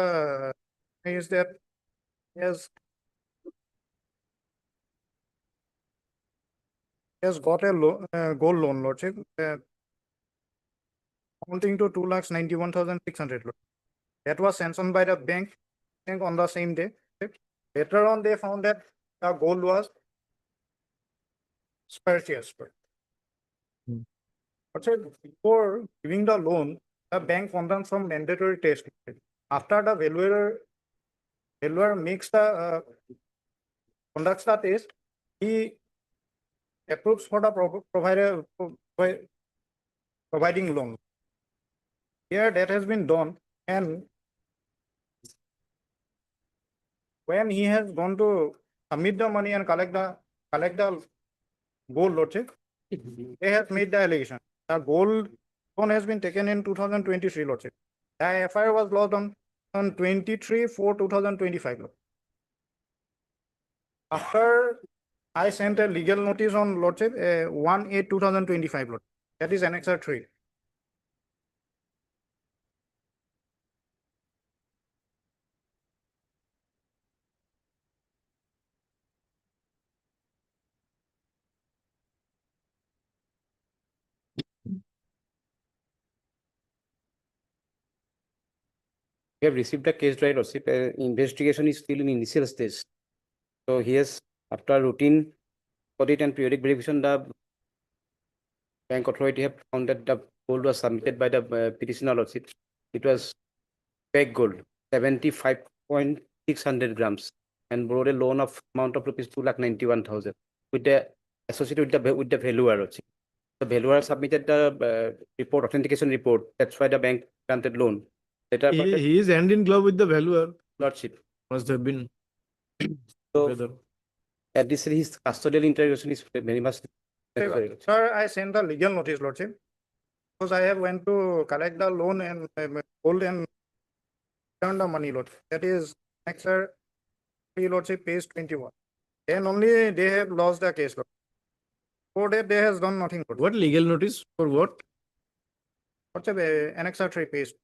is that he has got a gold loan, lordship, amounting to 2,91,600. That was sanctioned by the bank on the same day. Later on, they found that the gold was spurious. Before giving the loan, the bank conducts some mandatory test. After the valuer makes the conducts the test, he approves for the providing loan. Here that has been done, and when he has gone to submit the money and collect the gold, lordship, they have made the allegation. The gold loan has been taken in 2023, lordship. The FIR was lodged on 23/4/2025. Lord. After I sent a legal notice on lordship 1/8/2025, lord. That is Annexure 3. We have received the case dry lordship. Investigation is still in initial stage. So he has, after routine audit and periodic verification, the bank authority have found that the gold was submitted by the petitioner lordship. It was peg gold, 75.600 grams, and borrowed a loan of amount of rupees 2,91,000 with the associated with the valuer lordship. The valuer submitted the report, authentication report. That's why the bank granted loan. Later, He is hand in glove with the valuer. lordship. Must have been. So, together. at this his custodial interrogation is very much necessary. Sir, I sent the legal notice, lordship, because I have went to collect the loan and gold and return the money, lord. That is Annexure 3, lordship, page 21. And only they have lost the case, lord. For that, they has done nothing. Lord. What legal notice for what? Lordship, Annexure 3, page.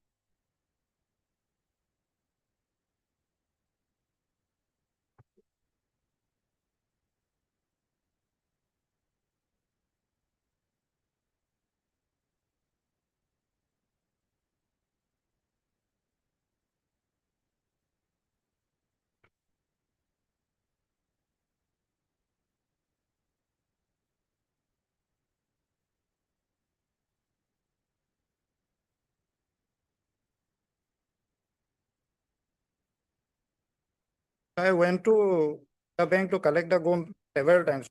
I went to the bank to collect the gold several times.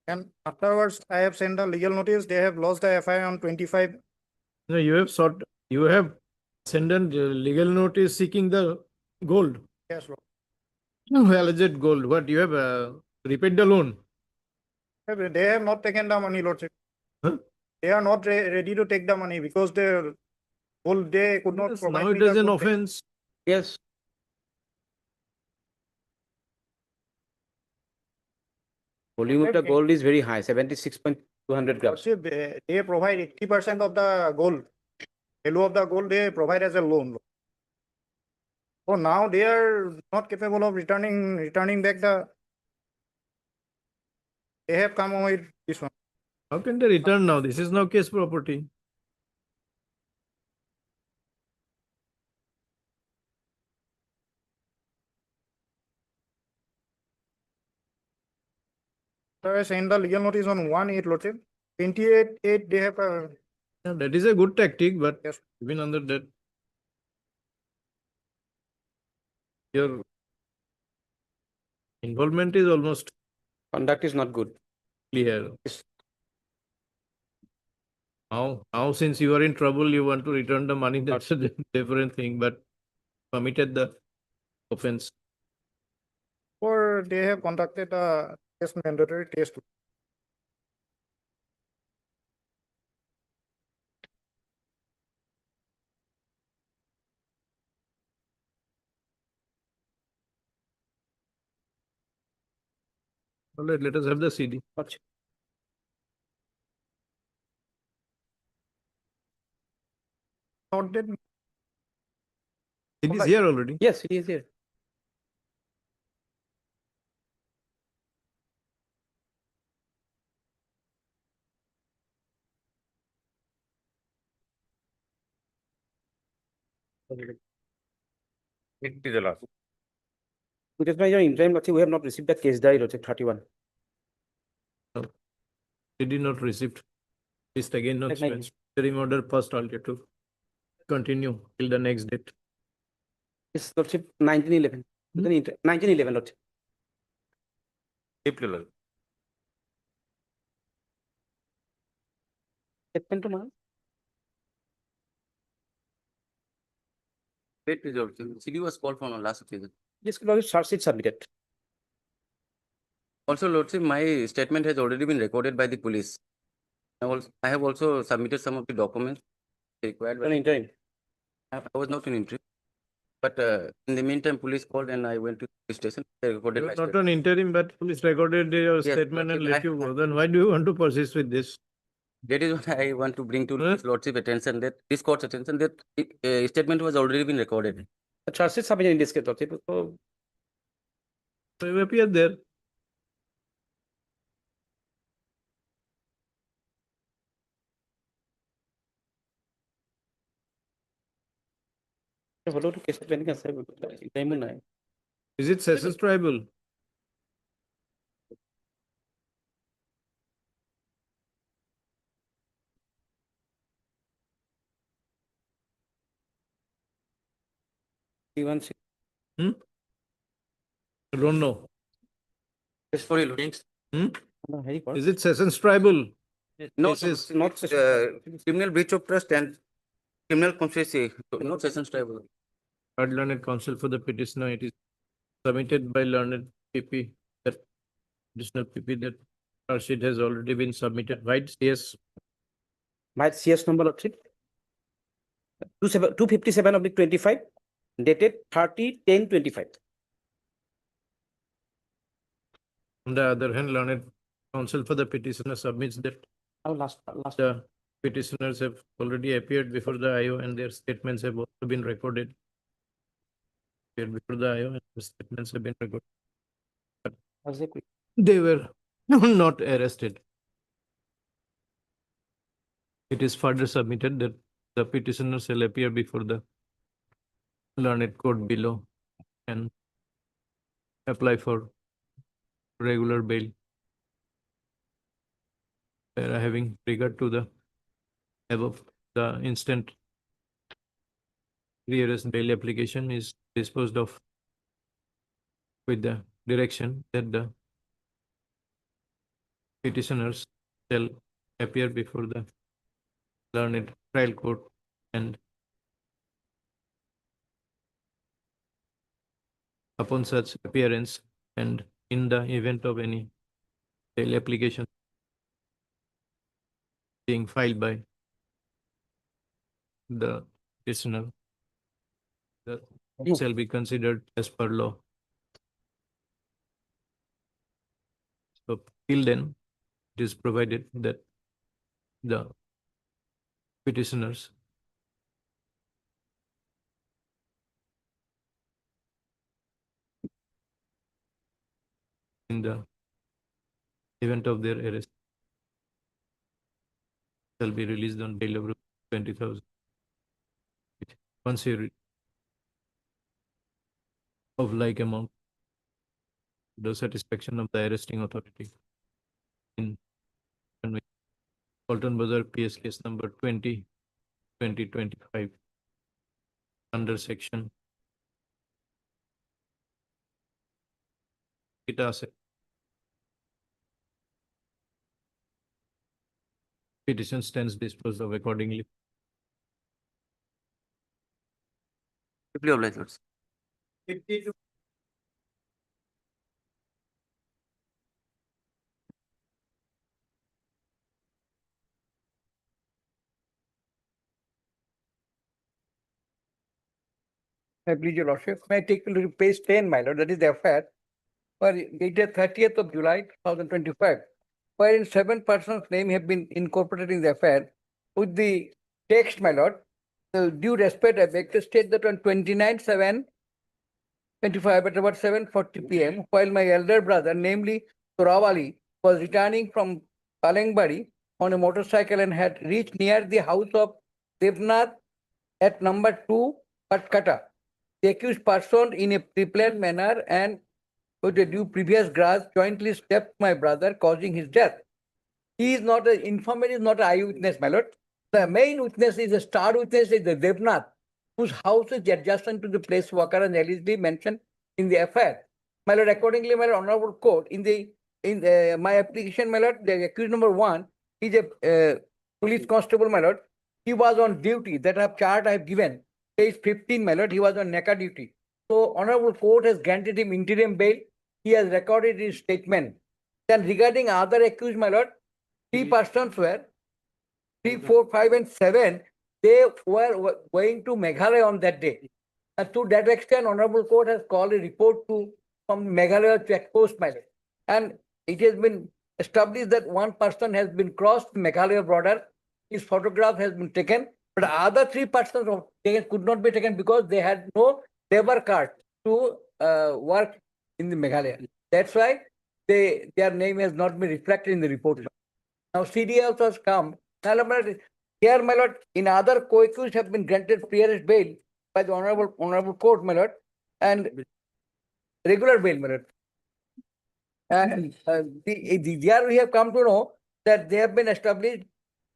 And afterwards, I have sent the legal notice. They have lost the FIR on 25. No, you have sent a legal notice seeking the gold. Yes, Lord. No, alleged gold. What you have repaid the loan? They have not taken the money, lordship. Huh? They are not ready to take the money because the gold they could not Yes, provide. now me it the is an gold. offense. Yes. Volume of the gold is very high, 76.200 grams. Lordship, they provide 80% of the gold. Value of the gold they provide as a loan. So now they are not capable of returning back the. They have come with this one. How can they return now? This is now case property. So I sent the legal notice on 1/8, lordship. 28/8 they have Yeah, that is a good tactic, but Yes. even under that, your involvement is almost Conduct is not good. clear. Now, since you are in trouble, you want to return the money, that's a different thing, but committed the offense. Or they have conducted a test, mandatory test. All right, let us have the CD. Not that It is here already. Yes, it is here. It is the last. Because by your interim lordship, we have not received the case diary lordship 31. He did not receive. List again not Like spent. Interim order first altered to continue till the next date. Yes, lordship 1911. 1911 lordship. April. Statement to man. Wait, please, Your Lordship. CD was called from on last occasion. Yes, lordship, charge sheet submitted. Also, Lordship, my statement has already been recorded by the police. I have also submitted some of the documents required. An interim. I was not in interim. But in the meantime, police called and I went to the station. They recorded You my are not statement. an interim, but police recorded your Yes, statement and Lordship, let you go. Then why do you want to persist with this? That is what I want to bring to his Lordship attention, that this court's attention, that statement was already been recorded. The charge sheet submitted in this case lordship. So So you appear there. হলো তো case pending আছে টাইমও নাই Is it Sessions Tribal? Hmm? I don't know. Just for your links. Hmm? Is it Sessions Tribal? No, Cases? not criminal breach of trust and criminal conspiracy, not Sessions Tribal. Third learned counsel for the petitioner. It is submitted by learned PP. That additional PP that charge sheet has already been submitted. Right? Yes. My CS number lordship 257 of the 25 dated 30/10/25. On the other hand, learned counsel for the petitioner submits that last the petitioners have already appeared before the IO and their statements have also been recorded. Appeared before the IO and their statements have been recorded. They were not arrested. It is further submitted that the petitioner shall appear before the learned court below and apply for regular bail. Having regard to the above, the instant rearrest bail application is disposed of with the direction that the petitioners shall appear before the learned trial court and upon such appearance and in the event of any bail application being filed by the petitioner, that shall be considered as per law. So till then, it is provided that the petitioners in the event of their arrest shall be released on bail of 20,000. Once you of like amount, the satisfaction of the arresting authority in Walton Bazar PS case number 20/2025 under section. It has petition stands disposed of accordingly. Deeply obliged, Lords. I please your lordship, may I take you to page 10, my lord, that is the affair, dated 30th of July 2025, wherein 7 persons' names have been incorporated in the affair with the text, my lord. Due respect, I beg to state that on 29/7/25 at about 7:40 p.m., while my elder brother, namely Sorawali, was returning from Palengbari on a motorcycle and had reached near the house of Devnath at number 2 Patkata. The accused person, in a pre-planned manner and with a due previous grasp, jointly stabbed my brother, causing his death. He is not an informant, is not an eyewitness, my lord. The main witness is a star witness, is the Devnath, whose house is adjacent to the place Walker and allegedly mentioned in the affair. My lord, accordingly, my lord, honorable court, in my application, my lord, the accused number 1 is a police constable, my lord. He was on duty. That chart I have given. Page 15, my lord, he was on NECA duty. So, honorable court has granted him interim bail. He has recorded his statement. Then, regarding other accused, my lord, 3 persons were 3, 4, 5, and 7. They were going to Meghalaya on that day. And to that extent, honorable court has called a report from Meghalaya checkpost, my lord. And it has been established that 1 person has been crossed Meghalaya border. His photograph has been taken. But other 3 persons could not be taken because they had no labor card to work in the Meghalaya. That's why their name has not been reflected in the report. Now CD also has come. Here, my lord, in other co-accused have been granted pre-arrest bail by the honorable court, my lord, and regular bail, my lord. And there we have come to know that they have been established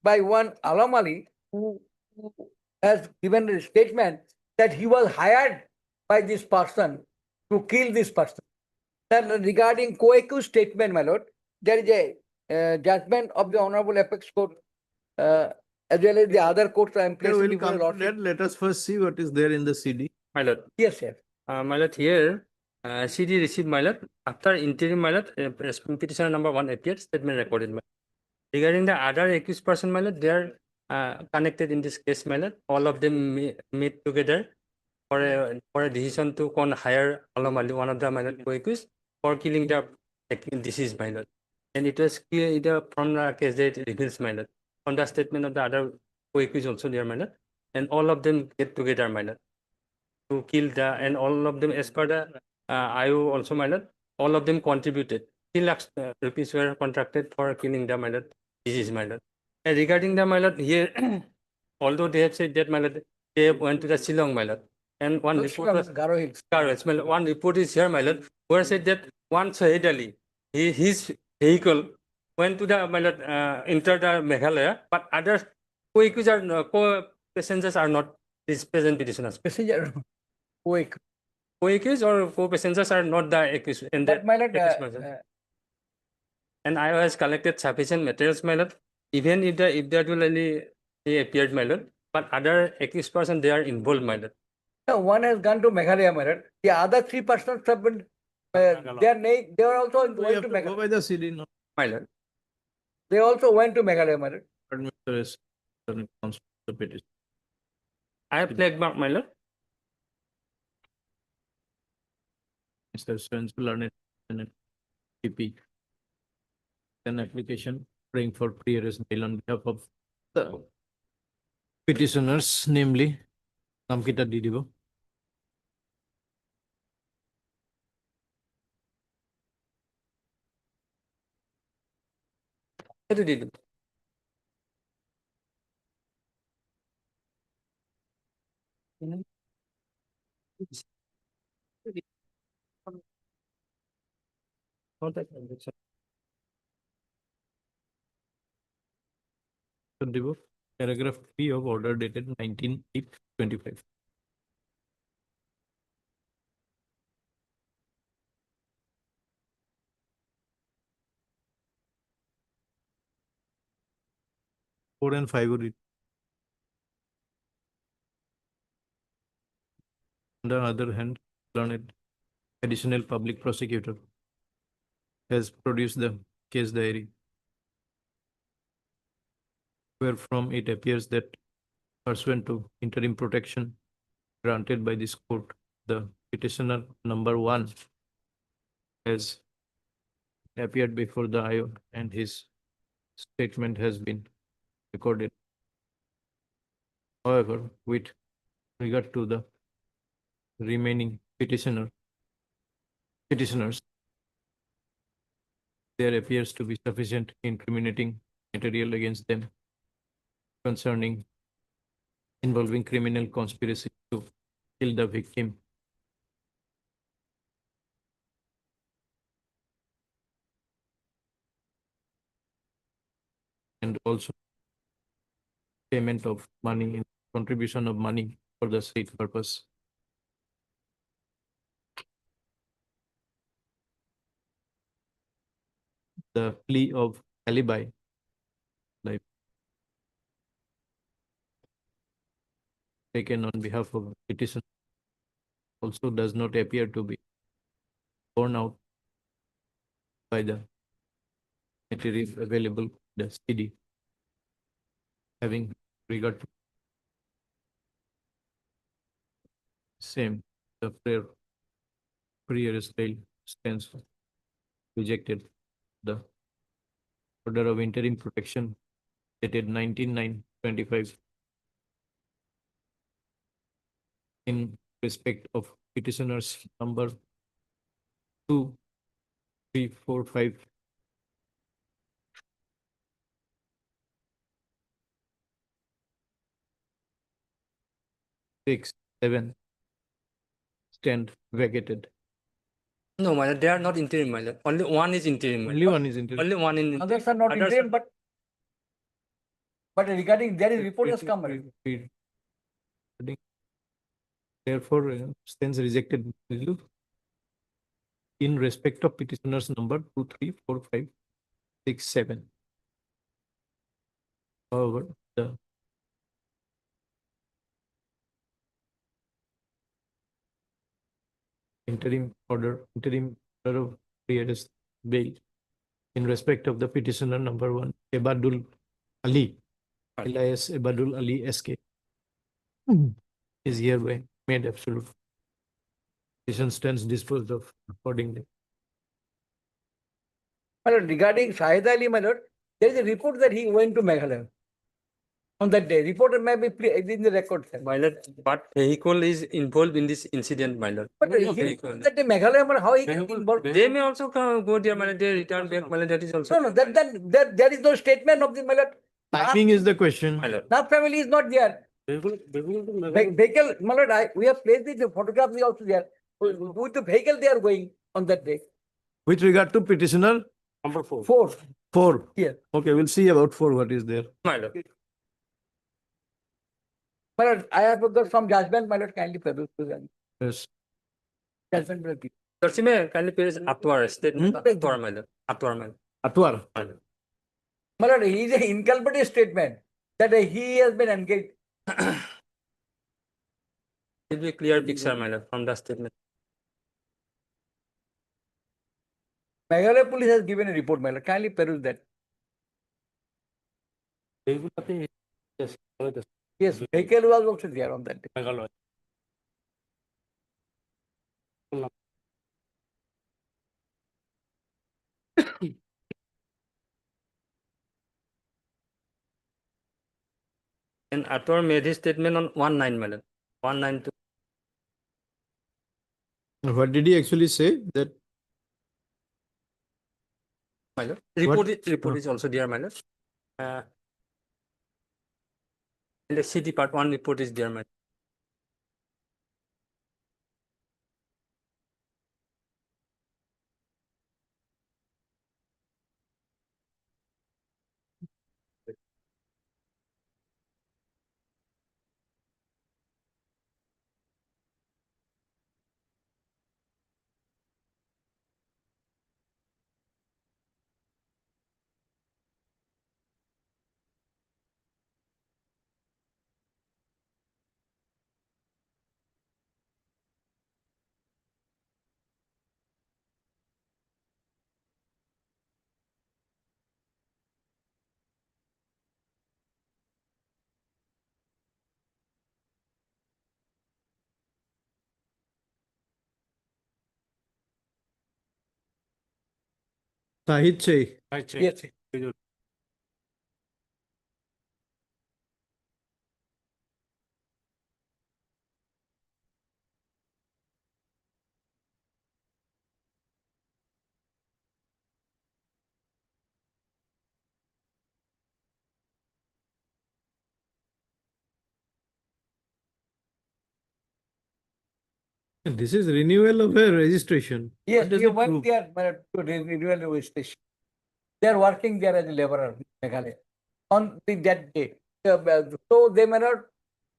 by one Alam Ali, who has given a statement that he was hired by this person to kill this person. Then regarding co-accused statement, my lord, there is a judgment of the Honorable Apex Court as well as the other courts I am placing before the lordship. Let us first see what is there in the CD. My lord. Yes, sir. My lord, here, CD received, my lord. After interim, my lord, petitioner number 1 appeared, statement recorded. My lord. Regarding the other accused person, my lord, they are connected in this case, my lord. All of them meet together for a decision to hire Alam Ali, one of the my lord, co-accused, for killing the deceased, my lord. And it was clear from the case that it reveals, my lord. On the statement of the other co-accused also there, my lord. And all of them get together, my lord, to kill and all of them, as per the IU also, my lord, all of them contributed. 3 lakhs rupees were contracted for killing the my lord. This is my lord. And regarding the my lord, here, although they have said that, my lord, they went to the Shillong, my lord. And one report was Garo Hills. Garo Hills, my lord. One report is here, my lord, where said that one Shahid Ali, his vehicle went to the my lord, entered the Meghalaya, but other co-accused are co-passengers are not these present petitioners. Passenger Co-accused or co-passengers are not the accused. And But my lord, and I has collected sufficient materials, my lord. Even if that will only they appeared, my lord, but other accused person they are involved, my lord. no, one has gone to Meghalaya, my lord. The other 3 persons have been they are also We going have to to go Meghalaya. by the CD now. My lord. They also went to Meghalaya, my lord. Administrator is responsible for the petition. I have flagged mark, my lord. Mr. Swensul Arnett, PP. An application praying for pre-arrest bail on behalf of the petitioners, namely Namkita Didibo. What did you do? Contact Devo, paragraph 3 of order dated 19/8/25. Four and five would read. On the other hand, learned additional public prosecutor has produced the case diary, wherefrom it appears that pursuant to interim protection granted by this court, the petitioner number 1 has appeared before the IO and his statement has been recorded. However, with regard to the remaining petitioners, there appears to be sufficient incriminating material against them concerning involving criminal conspiracy to kill the victim, and also payment of money, contribution of money for the state purpose. The plea of alibi, like taken on behalf of petition, also does not appear to be borne out by the material available, the CD, having regard to same, the pre-arrest bail stands rejected. The order of interim protection dated 19/9/25 in respect of petitioners number 2, 3, 4, 5, 6, 7 stand vacated. No, my lord, they are not interim, my lord. Only one is interim. my Only lord. one is interim. Only one in. Others are not Others interim, but regarding there is report has come. my lord. Therefore, stands rejected in respect of petitioners number 2, 3, 4, 5, 6, 7. However, the interim order of pre-arrest bail in respect of the petitioner number 1, Ebadul Ali, alias Ebadul Ali SK, is hereby made absolute. Petition stands disposed of accordingly. My lord, regarding Shahid Ali, my lord, there is a report that he went to Meghalaya on that day. Reporter may be in the record, sir. My lord, what vehicle is involved in this incident, my lord? But that day Meghalaya, my lord, how he can be involved? They may also go there, my lord, they return back, my lord, that is also. No, that there is no statement of the my lord. Timing is the question. Nath family is not there. Vehicle, my lord, we have placed the photographs is also there. With the vehicle they are going on that day. With regard to petitioner Number 4. 4. 4. Here. Okay, we'll see about 4 what is there. My lord. My lord, I have got some judgment, my lord, kindly peruse. Yes. Judgment will be. Sir, may kindly peruse Atwar statement. Atwar, my lord. Atwar, my lord. Atwar. My lord, he is an inculpatory statement that he has been engaged. It will be clear picture, my lord, from the statement. Meghalaya police has given a report, my lord. Kindly peruse that. Yes, vehicle was also there on that day. And Atwar made his statement on 1/9, my lord. 1/9 What did he actually say? That my lord. What? Report is also there, my lord. And the city part 1 report is there, my lord. Sahid Chai. Yes. This is renewal of a registration. Yes, What does you it went prove? there to renewal station. They are working there as a laborer in Meghalaya on that day. So they may not,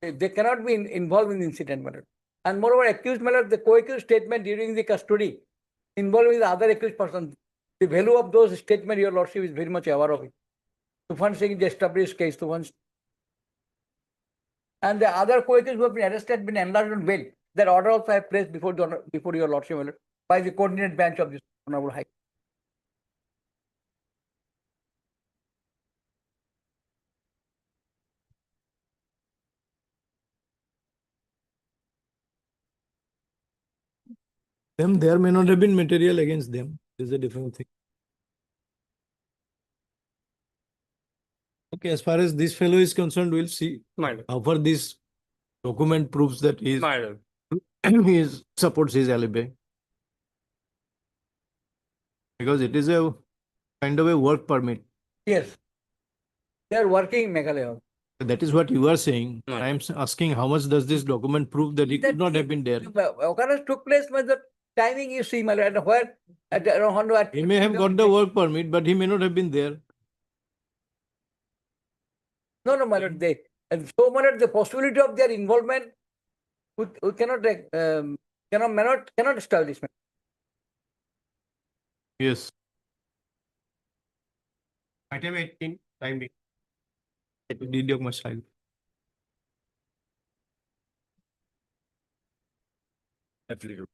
they cannot be involved in the incident matter. And moreover, accused matter, the co-accused statement during the custody involving the other accused person, the value of those statements, your lordship is very much aware of it. Tufan Singh is the established case, Tufan. And the other co-accused who have been arrested, been enlarged on bail. That order also I have placed before before your lordship by the coordinate bench of this Honorable High Court. Them, there may not have been material against them. This is a different thing. Okay, as far as this fellow is concerned, we'll see. How far this document proves that he supports his alibi. Because it is a kind of a work permit. Yes. They are working in Meghalaya. That is what you are saying. I am asking how much does this document prove that he could not have been there? Occurrence took place when the timing you see, my lord, and where at around He may have got the work permit, but he may not have been there. No, my lord, they and so my lord, the possibility of their involvement we cannot cannot establish. Yes. Item 18, time being. Did your much like. Who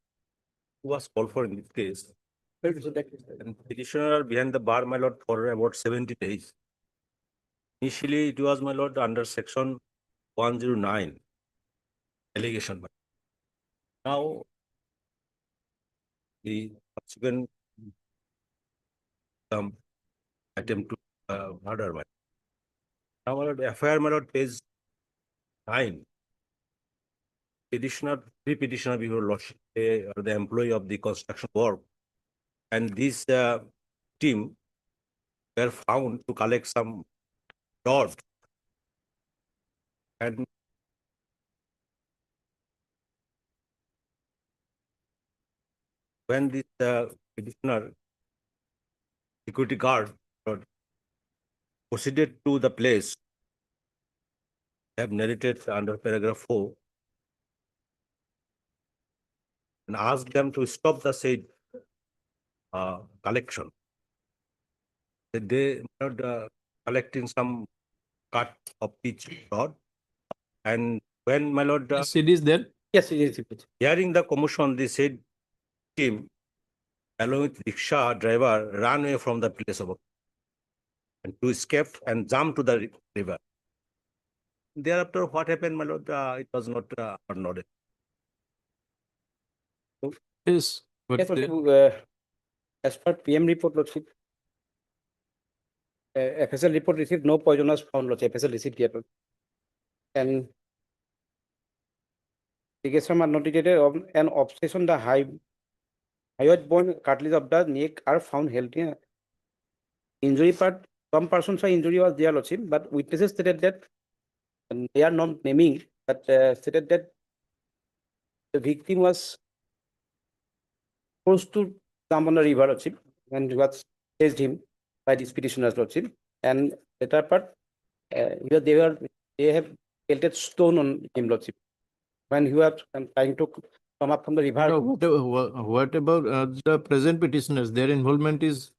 was called for in this case. And petitioner behind the bar, my lord, for about 70 days. Initially, it was, my lord, under section 109 allegation. Now, the subsequent attempt to murder, my lord. Now, my lord, FIR, my lord, page 9. Petitioner, three petitioner before lordship, they are the employee of the construction work. And this team were found to collect some doors. And when this petitioner, security guard, proceeded to the place, have narrated under paragraph 4, and asked them to stop the said collection. They were collecting some cut of each rod. And when, my lord, it is there. Yes, it is. Hearing the commotion, the said team, along with rickshaw driver, ran away from the place of and to escape and jump to the river. Thereafter, what happened, my lord? It was not noted. Yes. But Yes, as per PM report, lordship, FSL report received no poisonous found, lordship. FSL received yet. And litigation are noted of an obsession the hyoid bone cartilage of the neck are found healthy. Injury part, some persons are injury was there, lordship, but witnesses stated that and they are not naming, but stated that the victim was forced to jump on the river, lordship, and was chased him by this petitioner's, lordship. And later part, they have pelted stone on him, lordship, when he was trying to come up from the river. No, what about the present petitioners? Their involvement is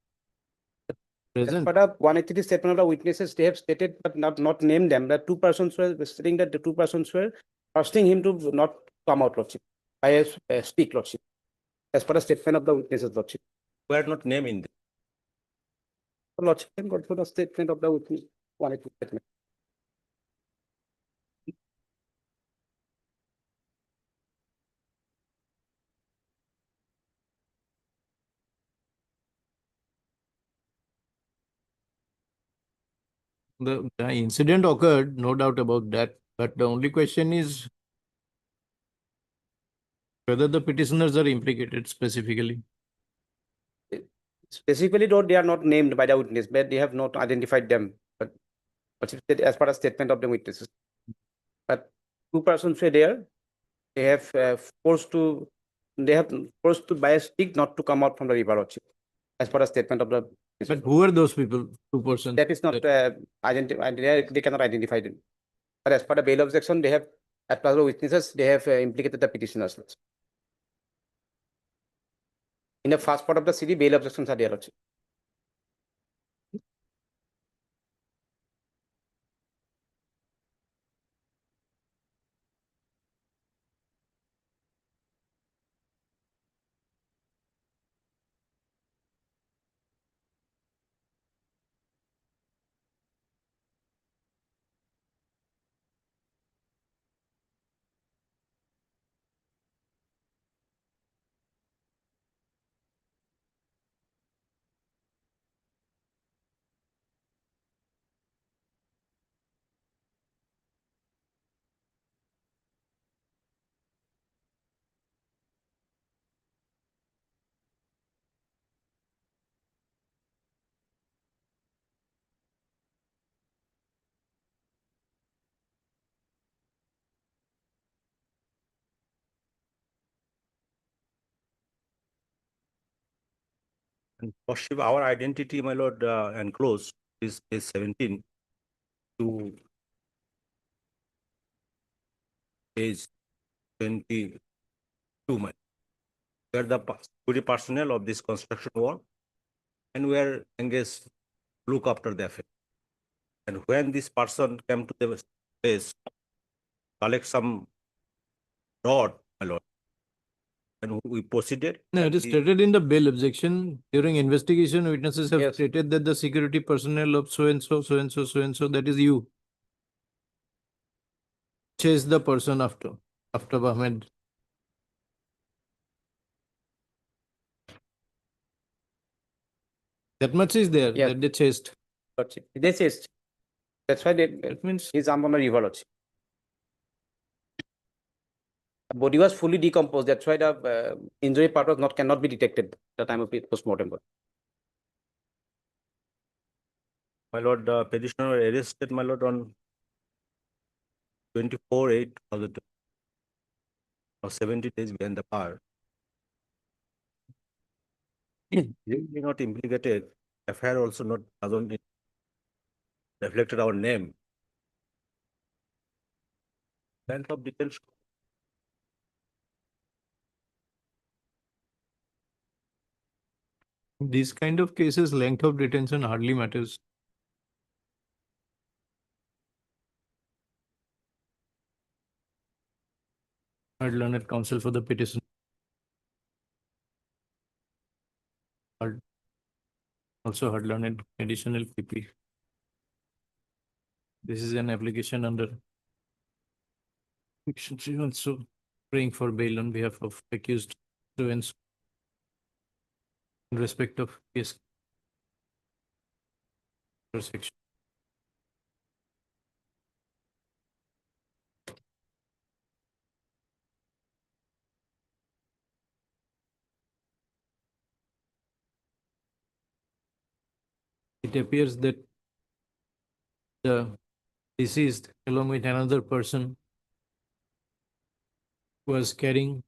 present. But 183 statement of the witnesses, they have stated but not named them. That two persons were stating that the two persons were asking him to not come out, lordship, by a speak, lordship, as per the statement of the witnesses, lordship. We are not naming them. Lordship can go through the statement of the witness, 183 statement. The incident occurred, no doubt about that, but the only question is whether the petitioners are implicated specifically. Specifically, though, they are not named by the witness, but they have not identified them. But as per the statement of the witnesses. But two persons were there. They have forced to buy a stick not to come out from the river, also, as per the statement of the. But who are those people? 2%. That is not identified. They cannot identify them. But as per the bail objection, they have, as per the witnesses, they have implicated the petitioners. In the first part of the city, bail objections are there also. And worship our identity, my lord, enclosed is page 17 to page 22. We are the security personnel of this construction work, and we are engaged to look after the affair. And when this person came to the place, collect some rod, my lord, and we proceeded. No, it is stated in the bail objection. During investigation, witnesses have stated that the security personnel of so and so, so and so, so and so, that is you, chase the person after Ahmed. That much is there, that they chased. They chased. That's why that means he's armed on a river also. The body was fully decomposed. That's why the injury part was cannot be detected at the time of post-mortem. My lord, the petitioner arrested, my lord, on 24/8/2020, or 70 days behind the bar. Really not implicated. FIR also not doesn't reflected our name. Length of detention. These kind of cases, length of detention hardly matters. I'd learned counsel for the petition. Also had learned additional PP. This is an application under section 3, also praying for bail on behalf of accused students in respect of case section. It appears that the deceased, along with another person, was carrying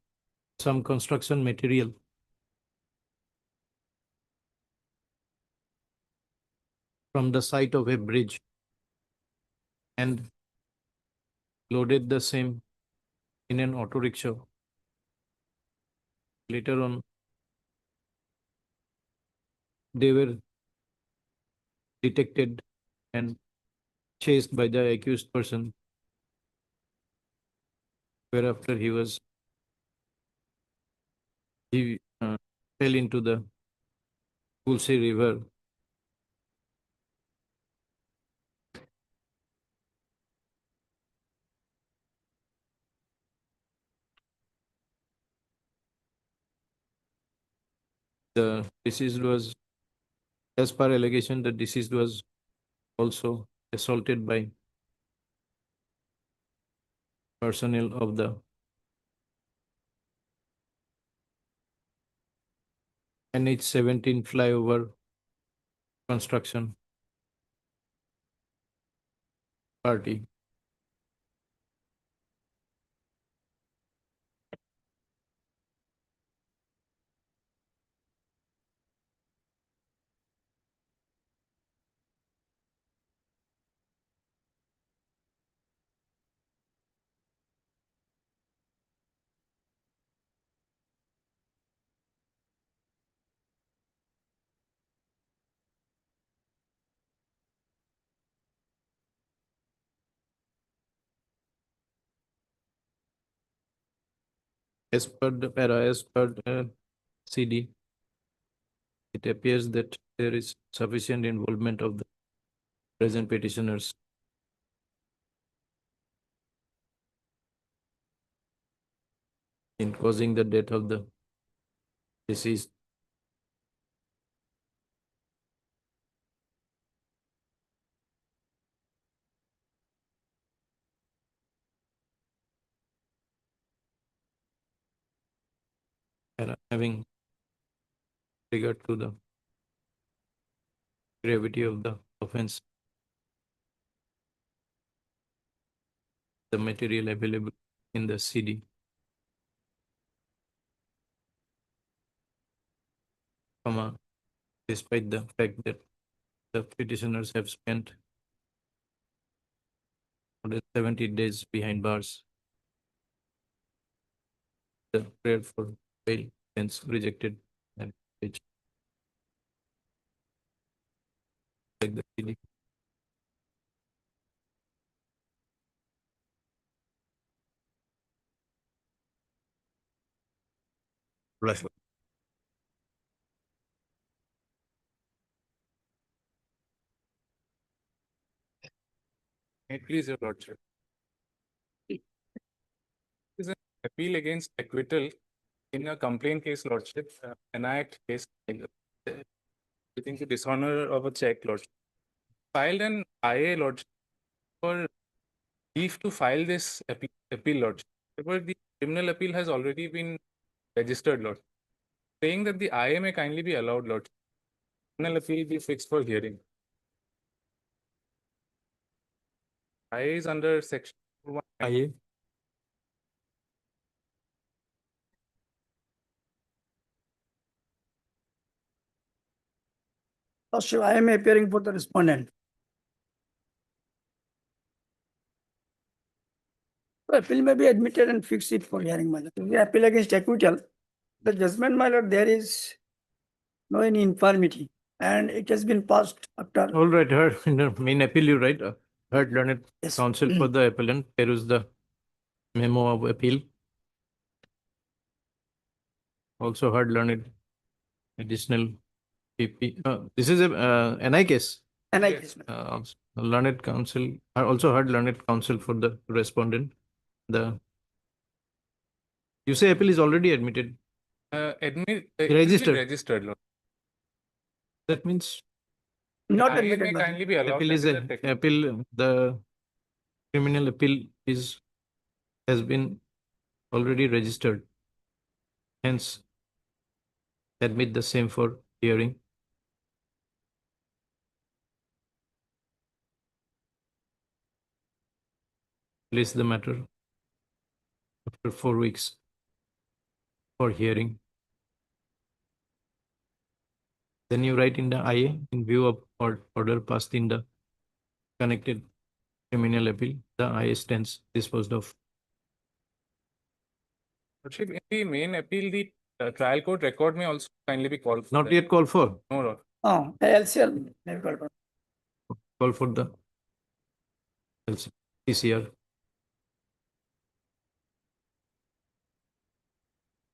some construction material from the site of a bridge and loaded the same in an auto rickshaw. Later on, they were detected and chased by the accused person, whereafter he fell into the Tulsi River. The deceased was, as per allegation, the deceased was also assaulted by personnel of the NH-17 flyover construction party. As per the CD, it appears that there is sufficient involvement of the present petitioners in causing the death of the deceased. And having regard to the gravity of the offense, the material available in the CD, despite the fact that the petitioners have spent more than 70 days behind bars, the prayer for bail hence rejected and which like the CD. Bless you. May it please your lordship. Is an appeal against acquittal in a complaint case, lordship, an act case, I think the dishonor of a check, lordship. Filed an IA, lordship, for leave to file this appeal, lordship. However, the criminal appeal has already been registered, lordship. Saying that the IA may kindly be allowed, lordship. Criminal appeal be fixed for hearing. IA is under section 1. IA. Lordship, I am appearing for the respondent. The appeal may be admitted and fix it for hearing, my lord. If the appeal against acquittal, the judgment, my lord, there is no any infirmity, and it has been passed after. All right, heard in the main appeal, you write, heard learned Yes. counsel for the appellant. Here is the memo of appeal. Also heard learned additional PP. This is a NI case. NI case. Learned counsel. I also heard learned counsel for the respondent. You say appeal is already admitted. Registered. Registered, lord. That means Not IA admitted, may my lord. kindly be allowed. appeal that is is a a technical- appeal. The criminal appeal has been already registered. Hence, admit the same for hearing. Place the matter after 4 weeks for hearing. Then you write in the IA in view of order passed in the connected criminal appeal, the IA stands disposed of. Lordship, in the main appeal, the trial court record may also kindly be called. For Not that. yet called for. No, lord. Oh, LCL. Never got one. Call for the PCR.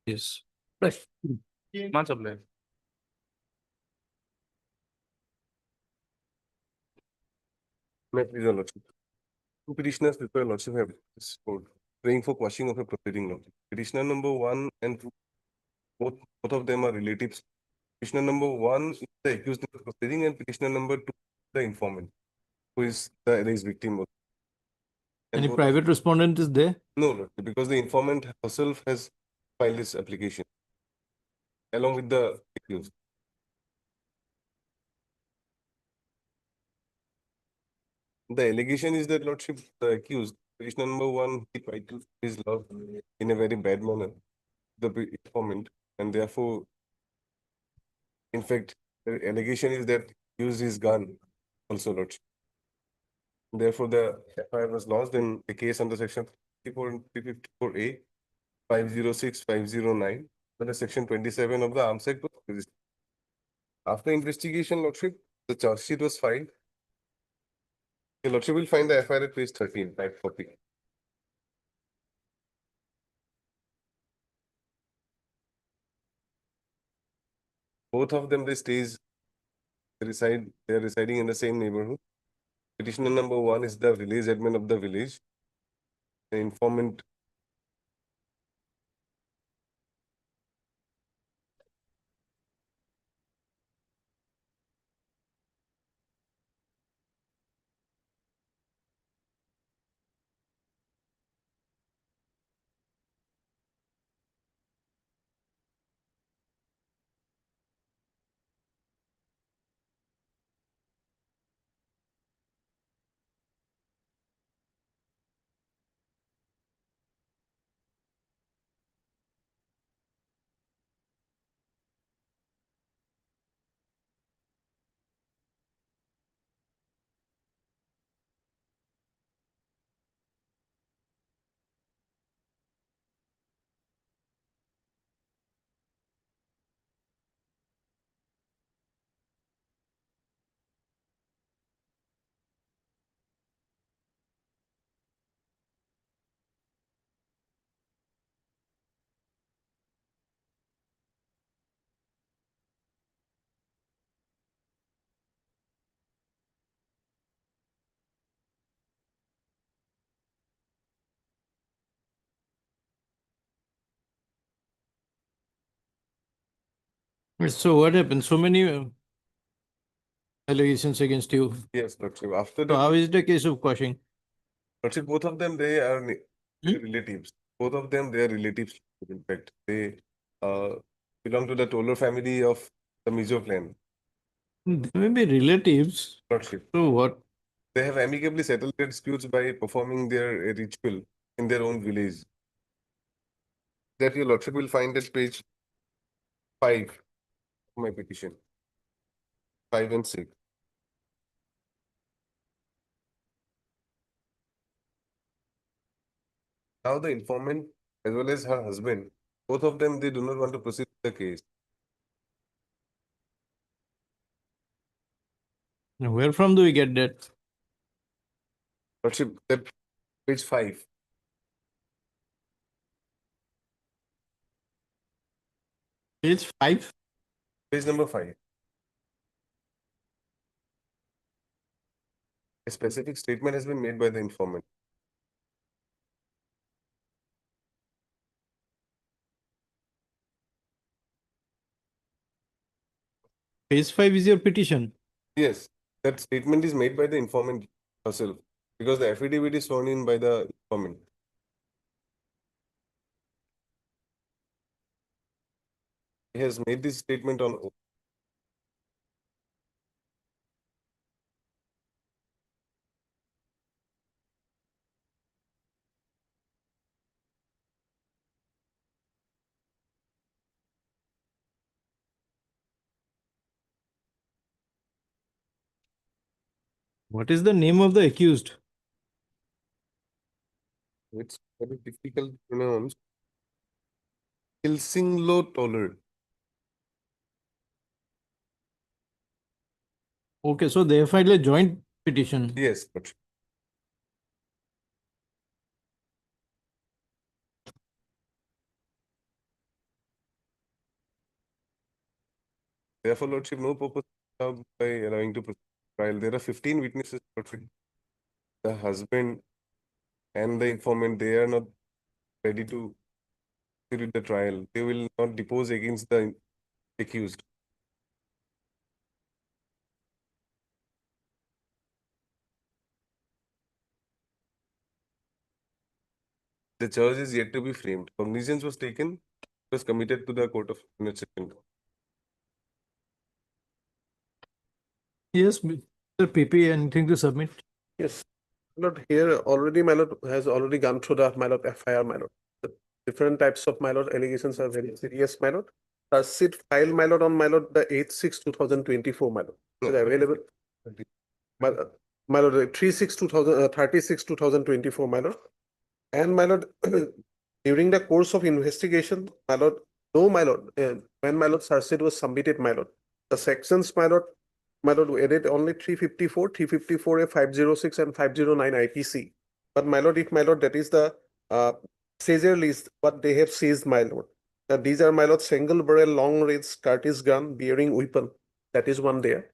Yes. Right. Much obliged. May it please your lordship. Two petitioners before your lordship have this court praying for quashing of a proceeding lordship. Petitioner number 1 and 2, both of them are relatives. Petitioner number 1 is the accused in the proceeding and petitioner number 2 the informant. who is the erased victim. And Any both- private respondent is there? No, no, because the informant herself has filed this application along with the accused. The allegation is that Lordship, the accused, petitioner number one, he tried to his love in a very bad manner, the informant, and therefore, in fact, the allegation is that he used his gun also, Lordship. Therefore, the FIR was lodged in a case under section 54 and 354A, 506, 509, under section 27 of the Arms Act. After investigation, Lordship, the charge sheet was filed. The Lordship will find the FIR at page 13, 540. Both of them, they are residing in the same neighborhood. Petitioner number one is the village admin of the village. The informant So what happened? So many allegations against you. Yes, Lordship. After So that, how is the case of quashing? Lordship, both of them, they are relatives. Both of them, they are relatives. In fact, they belong to the Toller family of the Mizo clan. They may be relatives. Lordship. So what? They have amicably settled their disputes by performing their ritual in their own village. That your Lordship will find at page 5 of my petition. 5 and 6. Now the informant as well as her husband, both of them, they do not want to proceed with the case. Now, where from do we get that? Lordship, that page 5. Page 5? Page number 5. A specific statement has been made by the informant. Page 5 is your petition. Yes, that statement is made by the informant herself because the affidavit is sworn in by the informant. He has made this statement on oath. What is the name of the accused? It's very difficult to pronounce. Ilsinglo Toller. Okay, so they have filed a joint petition. Yes, but therefore, Lordship, no purpose served by allowing to proceed trial. There are 15 witnesses, Lordship. The husband and the informant, they are not ready to proceed with the trial. They will not depose against the accused. The charge is yet to be framed. Cognizance was taken, it was committed to the Court of Criminal Second. Yes, Mr. PP, anything to submit? Yes, my lord, here already my lord has already gone through the my lord FIR my lord. The different types of my lord allegations are very serious my lord. Sit file my lord on my lord the 8/6/2024 my lord. Is available. My lord 36/2024 my lord. And my lord, during the course of investigation, my lord, no, my lord, when my lord search sheet was submitted, my lord, the sections, my lord, added only 354, 354A, 506, and 509 IPC. But my lord, if my lord, that is the seizure list, what they have seized, my lord. These are my lord, single barrel long range Curtis gun bearing weapon. That is one there.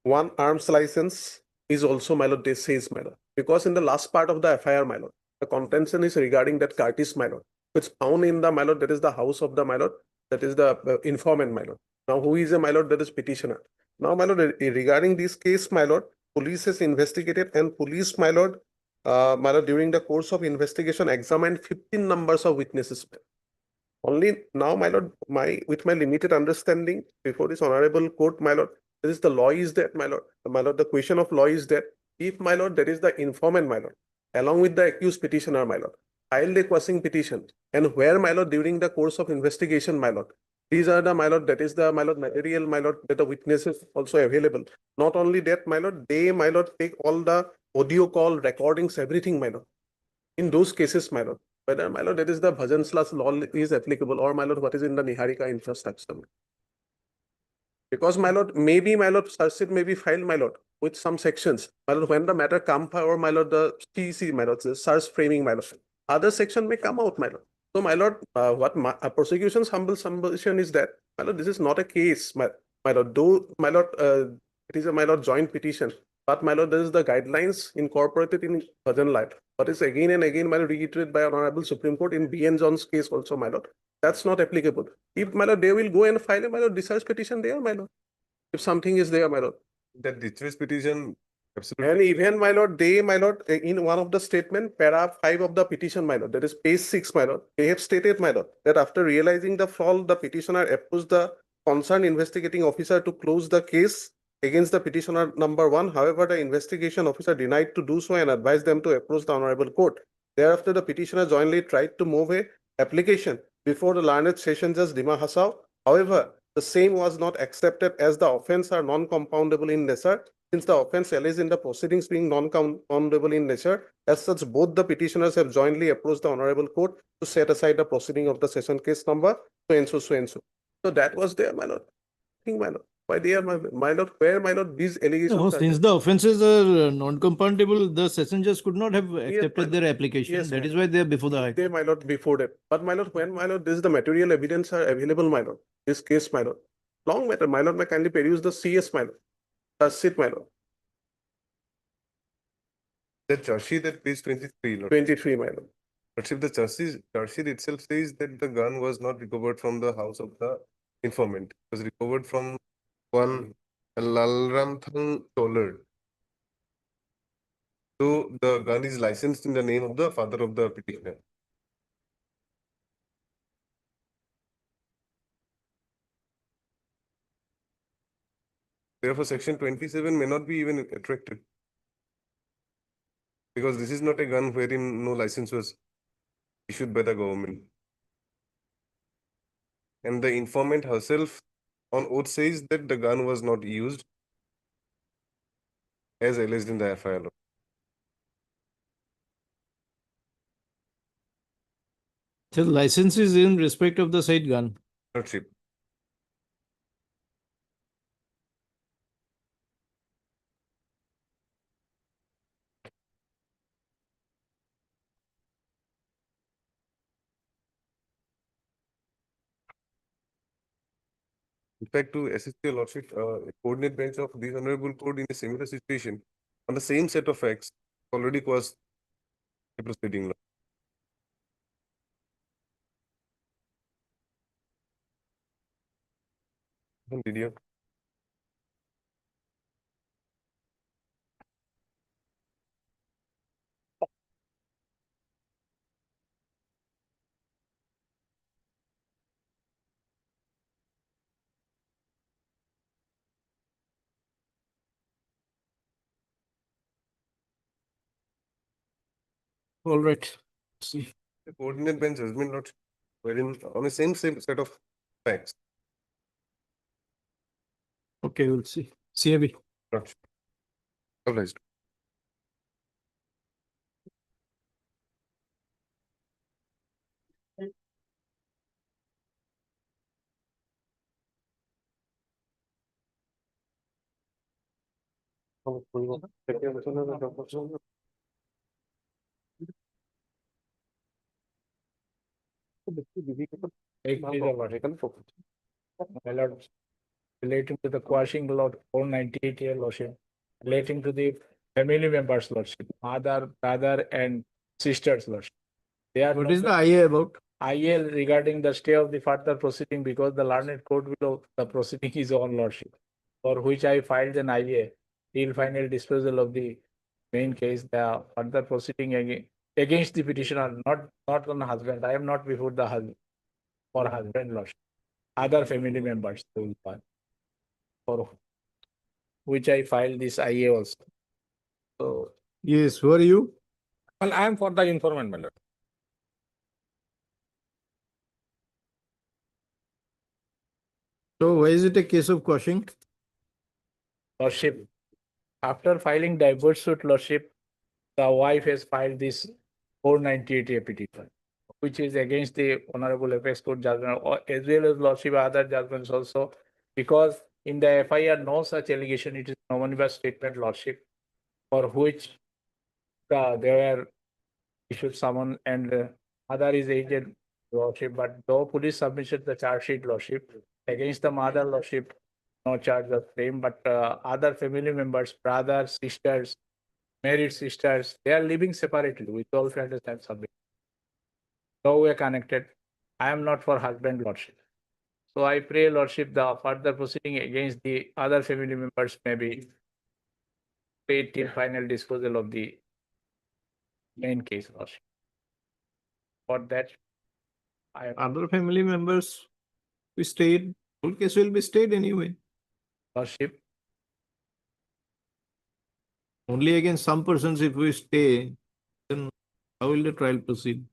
One arms license is also, my lord, they says, my lord. Because in the last part of the FIR, my lord, the contention is regarding that Curtis, my lord, which found in the, my lord, that is the house of the, my lord, that is the informant, my lord. Now, who is a, my lord, that is petitioner. Now, my lord, regarding this case, my lord, police has investigated and police, my lord, during the course of investigation, examined 15 numbers of witnesses. Only now, my lord, with my limited understanding before this honorable court, my lord, there is the law is that, my lord, the question of law is that if, my lord, there is the informant, my lord, along with the accused petitioner, my lord, filed a quashing petition, and where, my lord, during the course of investigation, my lord, these are the, my lord, that is the, my lord, material, my lord, that the witnesses also available. Not only that, my lord, they, my lord, take all the audio call recordings, everything, my lord. In those cases, my lord, whether, my lord, that is the Bhajan law is applicable, or, my lord, what is in the Niharika infrastructure. Because, my lord, maybe, my lord, search sheet may be filed, my lord, with some sections. My lord, when the matter come, or, my lord, the CC, my lord, the search framing, my lord, other section may come out, my lord. So, my lord, what my prosecution's humble submission is that, my lord, this is not a case, my lord, though, my lord, it is a, my lord, joint petition. But, my lord, there is the guidelines incorporated in Bhajan Life. But is again and again, my lord, reiterated by Honorable Supreme Court in B.N. John's case also, my lord. That's not applicable. If, my lord, they will go and file a, my lord, discharge petition there, my lord. If something is there, my lord. That discharge petition, absolutely. And even, my lord, they, my lord, in one of the statement, para 5 of the petition, my lord, that is page 6, my lord, they have stated, my lord, that after realizing the fault, the petitioner approached the concerned investigating officer to close the case against the petitioner number 1. However, the investigation officer denied to do so and advised them to approach the honorable court. Thereafter, the petitioner jointly tried to move a application before the learned session judge Dima Hassau. However, the same was not accepted as the offense are non-compoundable in nature. Since the offense alleged in the proceedings being non-compoundable in nature, as such, both the petitioners have jointly approached the honorable court to set aside the proceeding of the session case number so and so, so and so. So that was there, my lord. Think, my lord. Why they are, my lord, where, my lord, these allegations No, are since there? the offences are non-compoundable, the session judge could not have accepted their application. Yes, That my is why they are before the High Court. They, my lord, before that. But, my lord, when, my lord, this is the material evidence are available, my lord. This case, my lord. Long matter, my lord, may kindly peruse the CS, my lord. Sit, my lord. The charge sheet at page 23, Lord. 23, my lord. But if the charge sheet itself says that the gun was not recovered from the house of the informant, it was recovered from one Lalramthang Toller. So the gun is licensed in the name of the father of the petitioner. Therefore, section 27 may not be even attracted. Because this is not a gun wherein no license was issued by the government. And the informant herself on oath says that the gun was not used as alleged in the FIR. So license is in respect of the said gun. Lordship. In fact, to assist your lordship, a coordinate bench of the honorable court in a similar situation on the same set of facts already caused a proceeding. Did you? All right. See. The coordinate bench judgment, Lordship, wherein on the same set of facts. Okay, we'll see. CAB. Lordship. Obliged. My lord, relating to the quashing law 498 year lordship, relating to the family members lordship, mother, brother and sisters lordship. They are What is the IA about? IL regarding the stay of the further proceeding because the learned court below the proceeding is on lordship, for which I filed an IA till final disposal of the main case, the further proceeding against the petitioner, not on husband. I am not before the husband for husband lordship. Other family members will file, for which I filed this IA also. So Yes, who are you? Well, I am for the informant, my lord. So why is it a case of quashing? lordship, after filing divorce suit lordship, the wife has filed this 498A petition, which is against the Honorable Apex Court judgment, as well as lordship other judgments also, because in the FIR no such allegation, it is anonymous statement lordship, for which there were issued summon and other is agent lordship, but though police submitted the charge sheet lordship against the mother lordship, no charge was framed, but other family members, brothers, sisters, married sisters, they are living separately with all fathers and submit. So we are connected. I am not for husband lordship. So I pray lordship the further proceeding against the other family members may be paid till final disposal of the main case lordship. For that, I Other family members, we stayed, whole case will be stayed anyway. lordship. Only against some persons if we stay, then how will the trial proceed?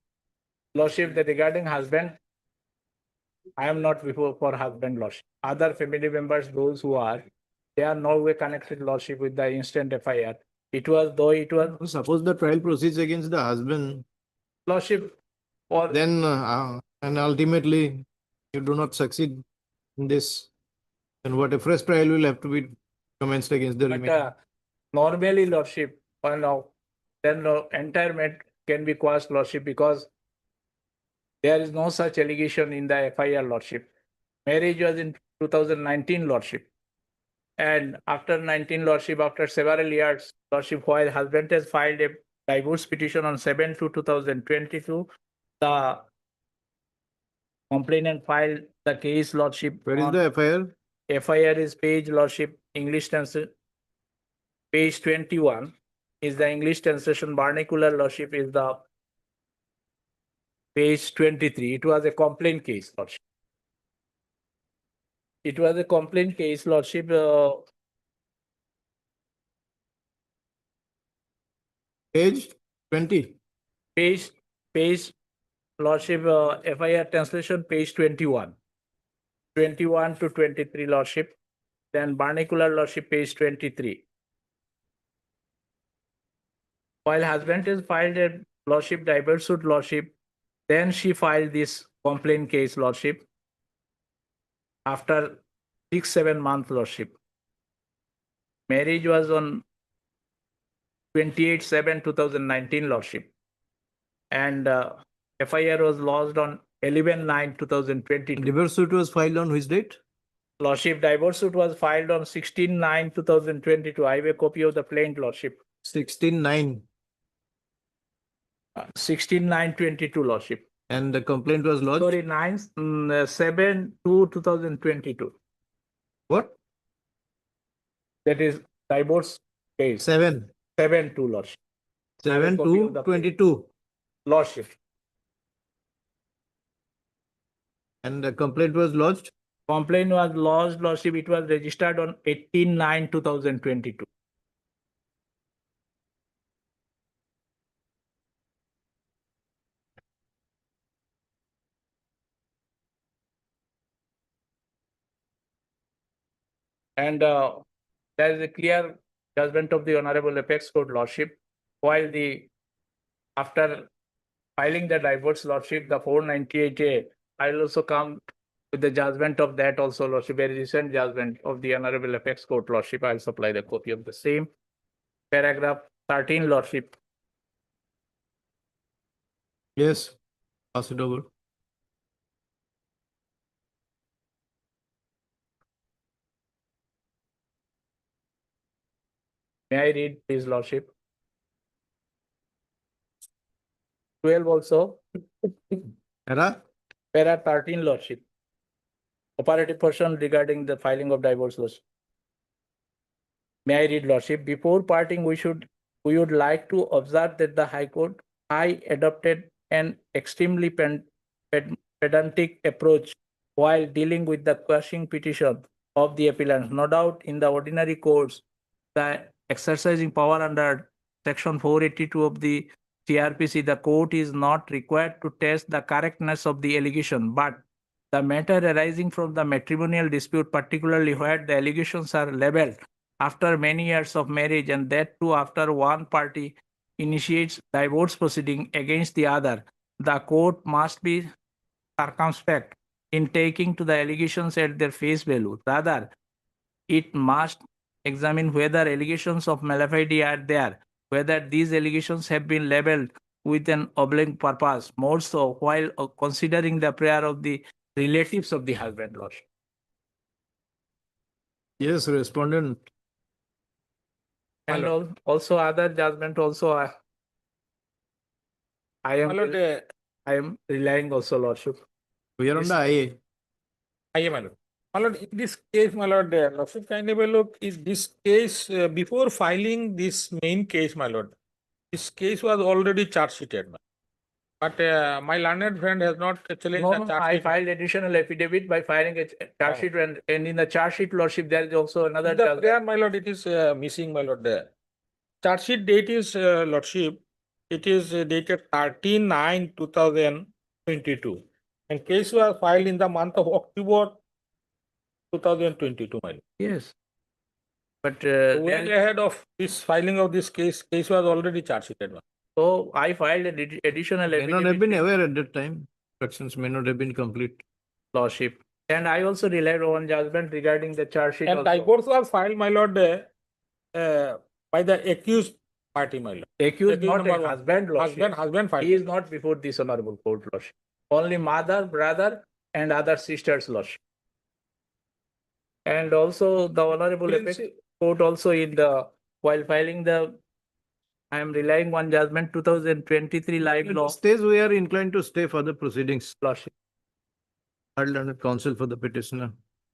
Lordship, that regarding husband, I am not before for husband lordship. Other family members, those who are, they are no way connected lordship with the instant FIR. It was though it was Suppose the trial proceeds against the husband, lordship, or then and ultimately you do not succeed in this, then what a fresh trial will have to be commenced against the but remaining. normally lordship, then no entire matter can be quashed lordship because there is no such allegation in the FIR lordship. Marriage was in 2019 lordship. And after 19 lordship, after several years, lordship, while husband has filed a divorce petition on 7/2/2022, the complainant filed the case lordship. Where is on- the FIR? FIR is page lordship, English translation. Page 21 is the English translation, vernacular lordship is the page 23. It was a complaint case lordship. It was a complaint case lordship. Page 20. Page lordship, FIR translation, page 21. 21 to 23 lordship. Then vernacular lordship, page 23. While husband has filed a lordship divorce suit lordship, then she filed this complaint case lordship after 6-7 month lordship. Marriage was on 28/7/2019 lordship, and FIR was lodged on 11/9/2022. Divorce suit was filed on which date? Lordship, divorce suit was filed on 16/9/2022. I have a copy of the plaint lordship. 16/9. 16/9/22 lordship. And the complaint was lodged? Sorry, 7/2/2022. What? That is divorce case. 7/2 lordship. 7/2/22. Lordship. And the complaint was lodged? Complaint was lodged lordship. It was registered on 18/9/2022. And there is a clear judgment of the Honorable Apex Court Lordship, while after filing the divorce Lordship, the 498A, I will also come with the judgment of that also Lordship, very recent judgment of the Honorable Apex Court Lordship. I will supply the copy of the same. Paragraph 13 Lordship. Yes, pass it over. May I read, please, Lordship? 12 also. Para? Para 13, Lordship. Operative person regarding the filing of divorce, Lordship. May I read, Lordship? Before parting, we would like to observe that the High Court adopted an extremely pedantic approach while dealing with the quashing petition of the appellant. No doubt, in the ordinary course, the exercising power under Section 482 of the CRPC, the court is not required to test the correctness of the allegation, but the matter arising from the matrimonial dispute, particularly where the allegations are labeled after many years of marriage, and that too after one party initiates divorce proceeding against the other, the court must be circumspect in taking to the allegations at their face value. Rather, it must examine whether allegations of malafide are there, whether these allegations have been labeled with an oblique purpose, more so while considering the prayer of the relatives of the husband. Lordship. Yes, respondent. And also other judgment also I am relying also, Lordship. We are on the IA. IA, my lord. My lord, in this case, my lord, Lordship, kindly have a look, is this case, before filing this main case, my lord, this case was already charge sheeted, but my learned friend has not challenged No, the no, charge I sheet. filed additional affidavit by filing a charge sheet, and in the charge sheet, Lordship, there is also another. In the prayer, my lord, it is missing, my lord. The charge sheet date is, Lordship, it is dated 13/9/2022, and case was filed in the month of October 2022, my lord. Yes. But Well ahead of this filing of this case was already charge sheeted. So I filed an additional May not have affidavit, been aware at that time. Instructions may not have been complete. Lordship. And I also relied on judgment regarding the charge sheet And also. divorce was filed, my lord, by the accused party, my lord. Accused, not number a one. husband, Lordship. Husband filed. He is not before this honorable court, Lordship. Only mother, brother, and other sisters, Lordship. And also the honorable apex court also while filing I am relying on judgment 2023 live At law. this stage, we are inclined to stay for the proceedings. Lordship. Hard learned counsel for the petitioner.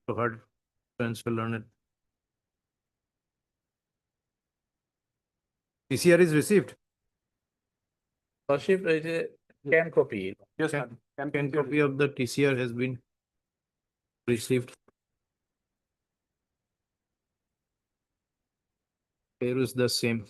So hard friends will learn it. TCR is received. Lordship, is a scan copy. Yes, Scan copy of the TCR has been received. Here is the same.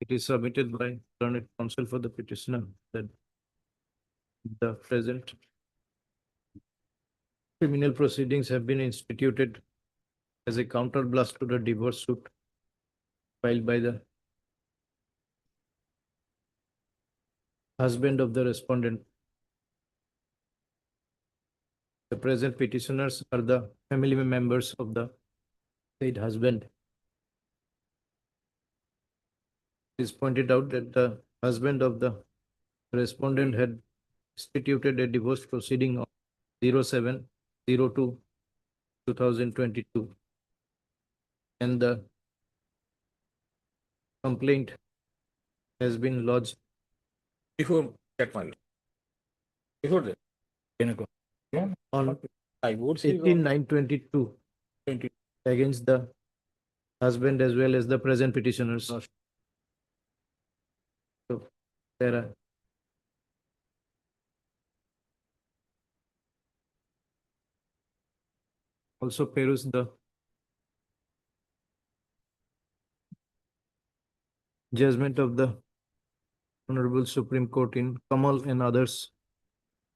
It is submitted by learned counsel for the petitioner that the present criminal proceedings have been instituted as a counterblast to the divorce suit filed by the husband of the respondent. The present petitioners are the family members of the said husband. It is pointed out that the husband of the respondent had instituted a divorce proceeding on 07/02/2022, and the complaint has been lodged Before that, my lord. Before that. on Divorce is on 18/9/22 against the husband as well as the present petitioners. So there are also peruse the judgment of the Honorable Supreme Court in Kamal and others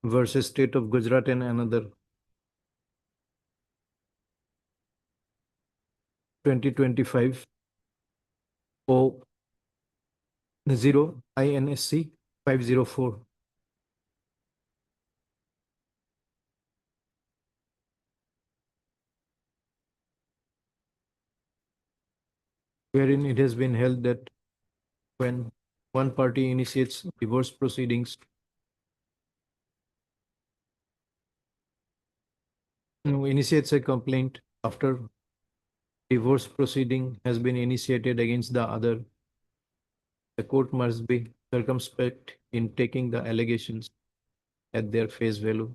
versus State of Gujarat and another 2025 0 INSC 504. Wherein it has been held that when one party initiates divorce proceedings, initiates a complaint after divorce proceeding has been initiated against the other, the court must be circumspect in taking the allegations at their face value.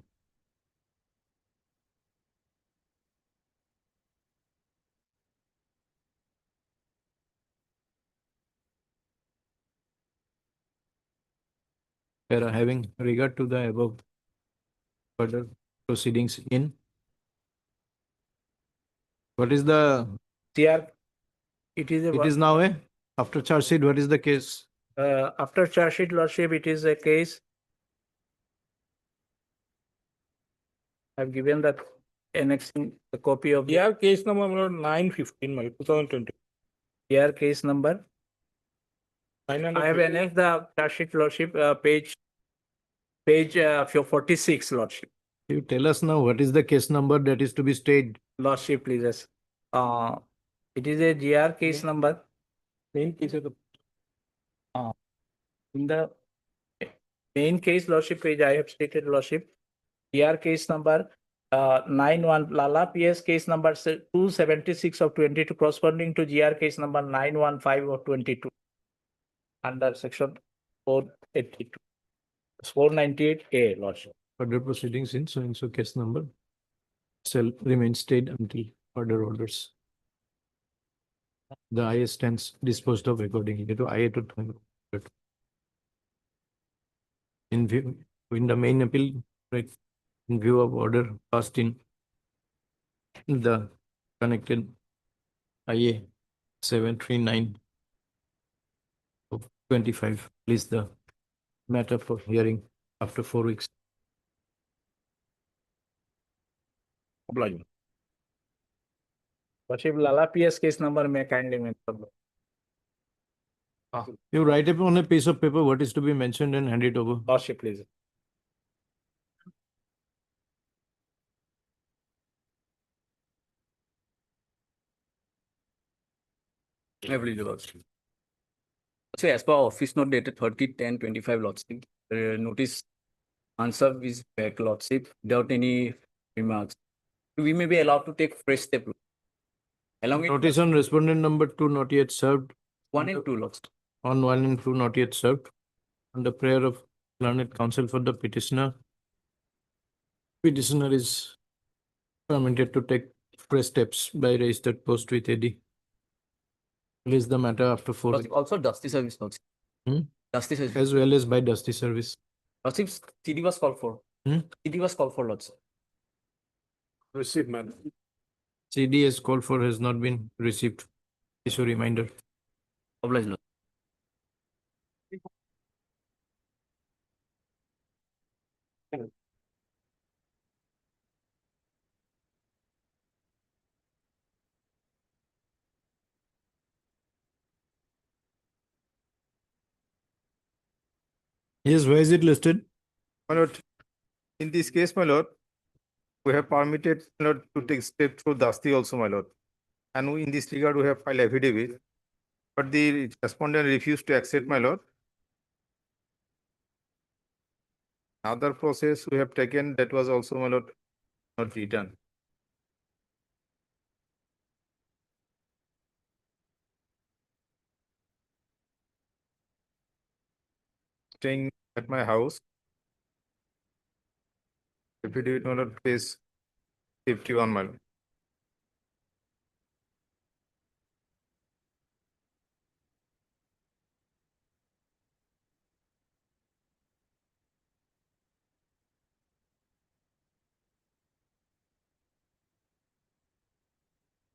Having regard to the above further proceedings in, what is the, CR, it is it is now a, after charge sheet, what is the case? after charge sheet, Lordship, it is a case. I've given that annexing the copy of Here case number 915, 2020. here case number. I have 950. annexed the charge sheet, Lordship, page 46, Lordship. You tell us now what is the case number that is to be stayed. Lordship, please. Yes. It is a GR case number. Main case of the In the main case, Lordship, page I have stated, Lordship, GR case number 91, Lala PS case number 276 of 22 corresponding to GR case number 915 of 22 under section 482. 498A, Lordship. Further proceedings in so and so case number shall remain stayed until further orders. The IA stands disposed of accordingly to IA to in view, in the main appeal, right, in view of order passed in the connected IA 739 of 25, please the matter for hearing after 4 weeks. Lordship, Lala PS case number may kindly mention. You write it on a piece of paper what is to be mentioned and hand it over. Lordship, please. So as per office note dated 30/10/25, Lordship, notice answer is back, Lordship, without any remarks. We may be allowed to take fresh step. Along Notice on respondent number 2 not yet served. 1 and 2, Lordship. On 1 and 2 not yet served. On the prayer of learned counsel for the petitioner, petitioner is permitted to take fresh steps by registered post with AD. Release the matter after 4 weeks. Also dusty service, Lordship. Dusty service. As well as by dusty service. Lordship, CD was called for. CD was called for, Lordship. Receive, man. CD as called for has not been received. Issue reminder. Obliged, Lord. Yes, why is it listed? My lord, in this case, my lord, we have permitted, my lord, to take step through Dasti also, my lord. And in this regard, we have filed affidavit. But the respondent refused to accept, my lord. Other process we have taken, that was also, my lord, not returned. Staying at my house. Affidavit, my lord, page 51, my lord.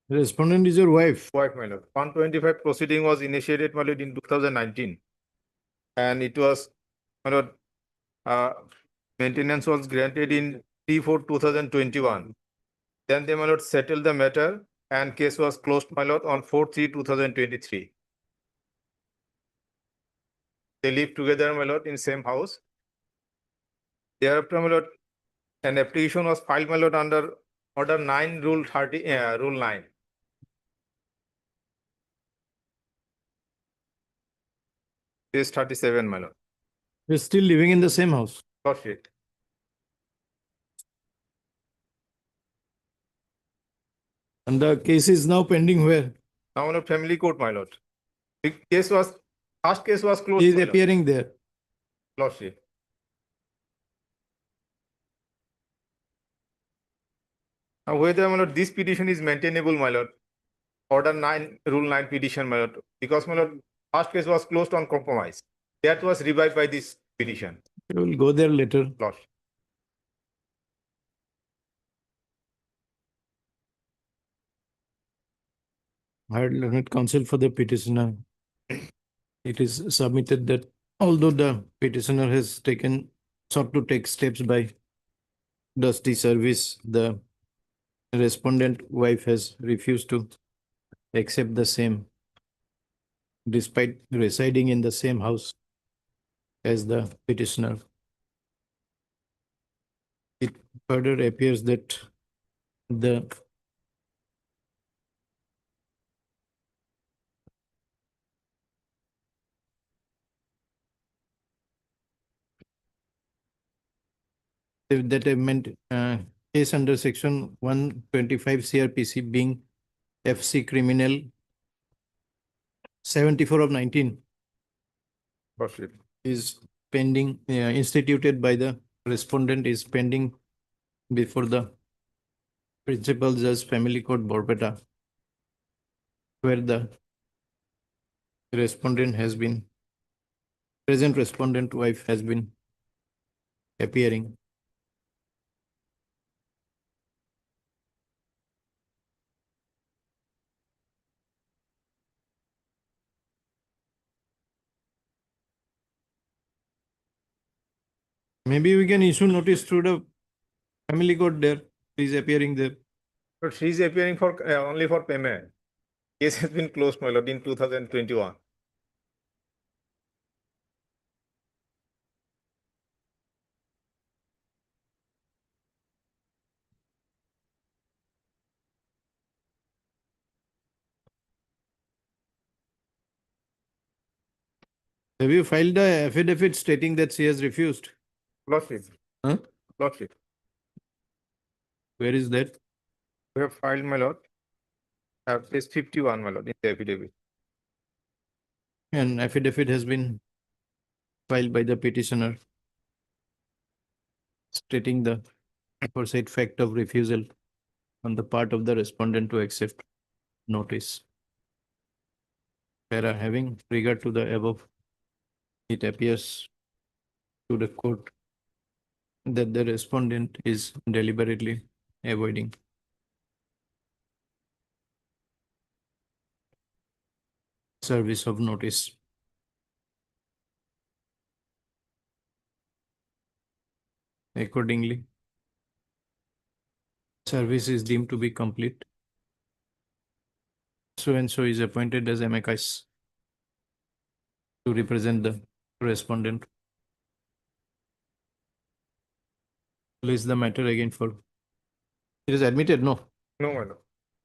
Respondent is your wife. Wife, my lord. 125 proceeding was initiated, my lord, in 2019. And it was, my lord, maintenance was granted in T4/2021. Then they, my lord, settled the matter and case was closed, my lord, on 4/3/2023. They live together, my lord, in same house. Thereafter, my lord, an application was filed, my lord, under Order 9, Rule 30, Rule 9. Page 37, my lord. You're still living in the same house. Lordship. And the case is now pending where? Now, my lord, family court, my lord. The case was, first case was closed. He is my lord. appearing there. Lordship. Now, whether, my lord, this petition is maintainable, my lord. Order 9, Rule 9 petition, my lord. Because, my lord, first case was closed on compromise. That was revived by this petition. We will go there later. Lordship. Hired learned counsel for the petitioner. It is submitted that although the petitioner has sought to take steps by dusty service, the respondent wife has refused to accept the same, despite residing in the same house as the petitioner. It further appears that that amendment case under section 125 CRPC being FC criminal 74 of 19 Lordship. is pending, instituted by the respondent is pending before the Principal Judge Family Court Borpeta, where the present respondent wife has been appearing. Maybe we can issue notice through the family court there. He's appearing there. But she is appearing for only for payment. Case has been closed, my lord, in 2021. Have you filed the affidavit stating that she has refused? Lordship. Huh? Lordship. Where is that? We have filed, my lord. Page 51, my lord, in the affidavit. An affidavit has been filed by the petitioner stating the aforesaid fact of refusal on the part of the respondent to accept notice. Para having regard to the above, it appears to the court that the respondent is deliberately avoiding service of notice. Accordingly, service is deemed to be complete. So and so is appointed as amicus to represent the respondent. Place the matter again for. It is admitted, no? No, my lord.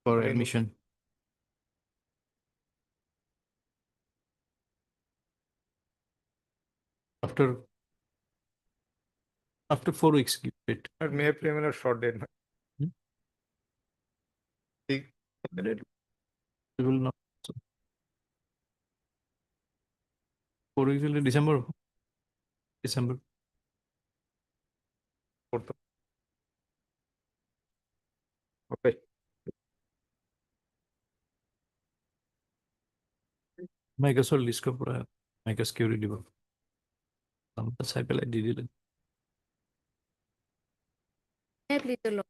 For admission. After 4 weeks, give it. But may I play a short date? We will not. 4 weeks will be December. December. Okay. Micah sol disco pura. Micah security diba. Sampai saya pelai di dia. May I please the law.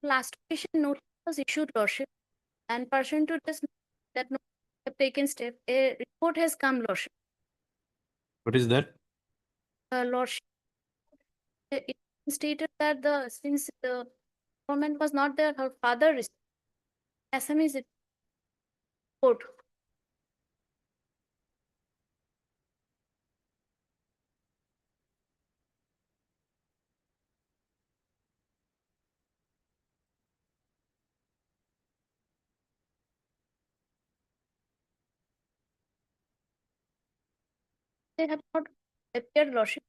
Last petition notice was issued, Lordship, And pursuant to this, that no have taken step, a report has come, Lordship. What is that? Lordship, it stated that since the government was not there, her father received Assamese report. They have not appeared, Lordship.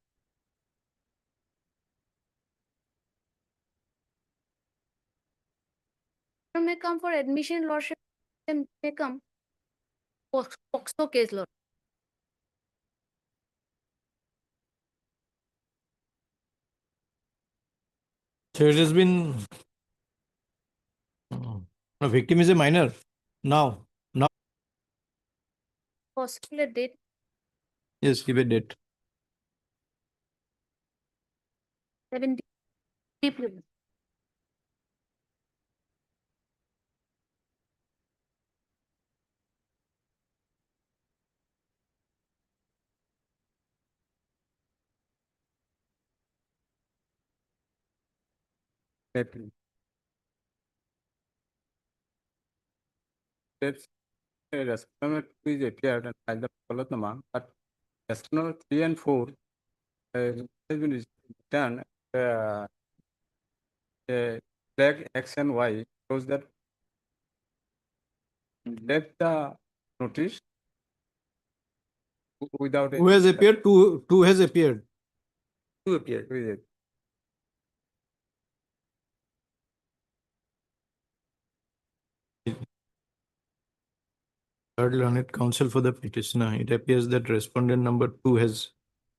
May come for admission, Lordship. Then may come POXO case, Lord. So it has been, a victim is a minor now. Possibly a date. Yes, give a date. 17 April. April. Steps Respondent is appeared and filed the Palatnama, but Respondent 3 and 4 has been done. Flag action Y shows that left the notice without Who has appeared? Two has appeared. Two appeared with it. Third learned counsel for the petitioner. It appears that respondent number 2 has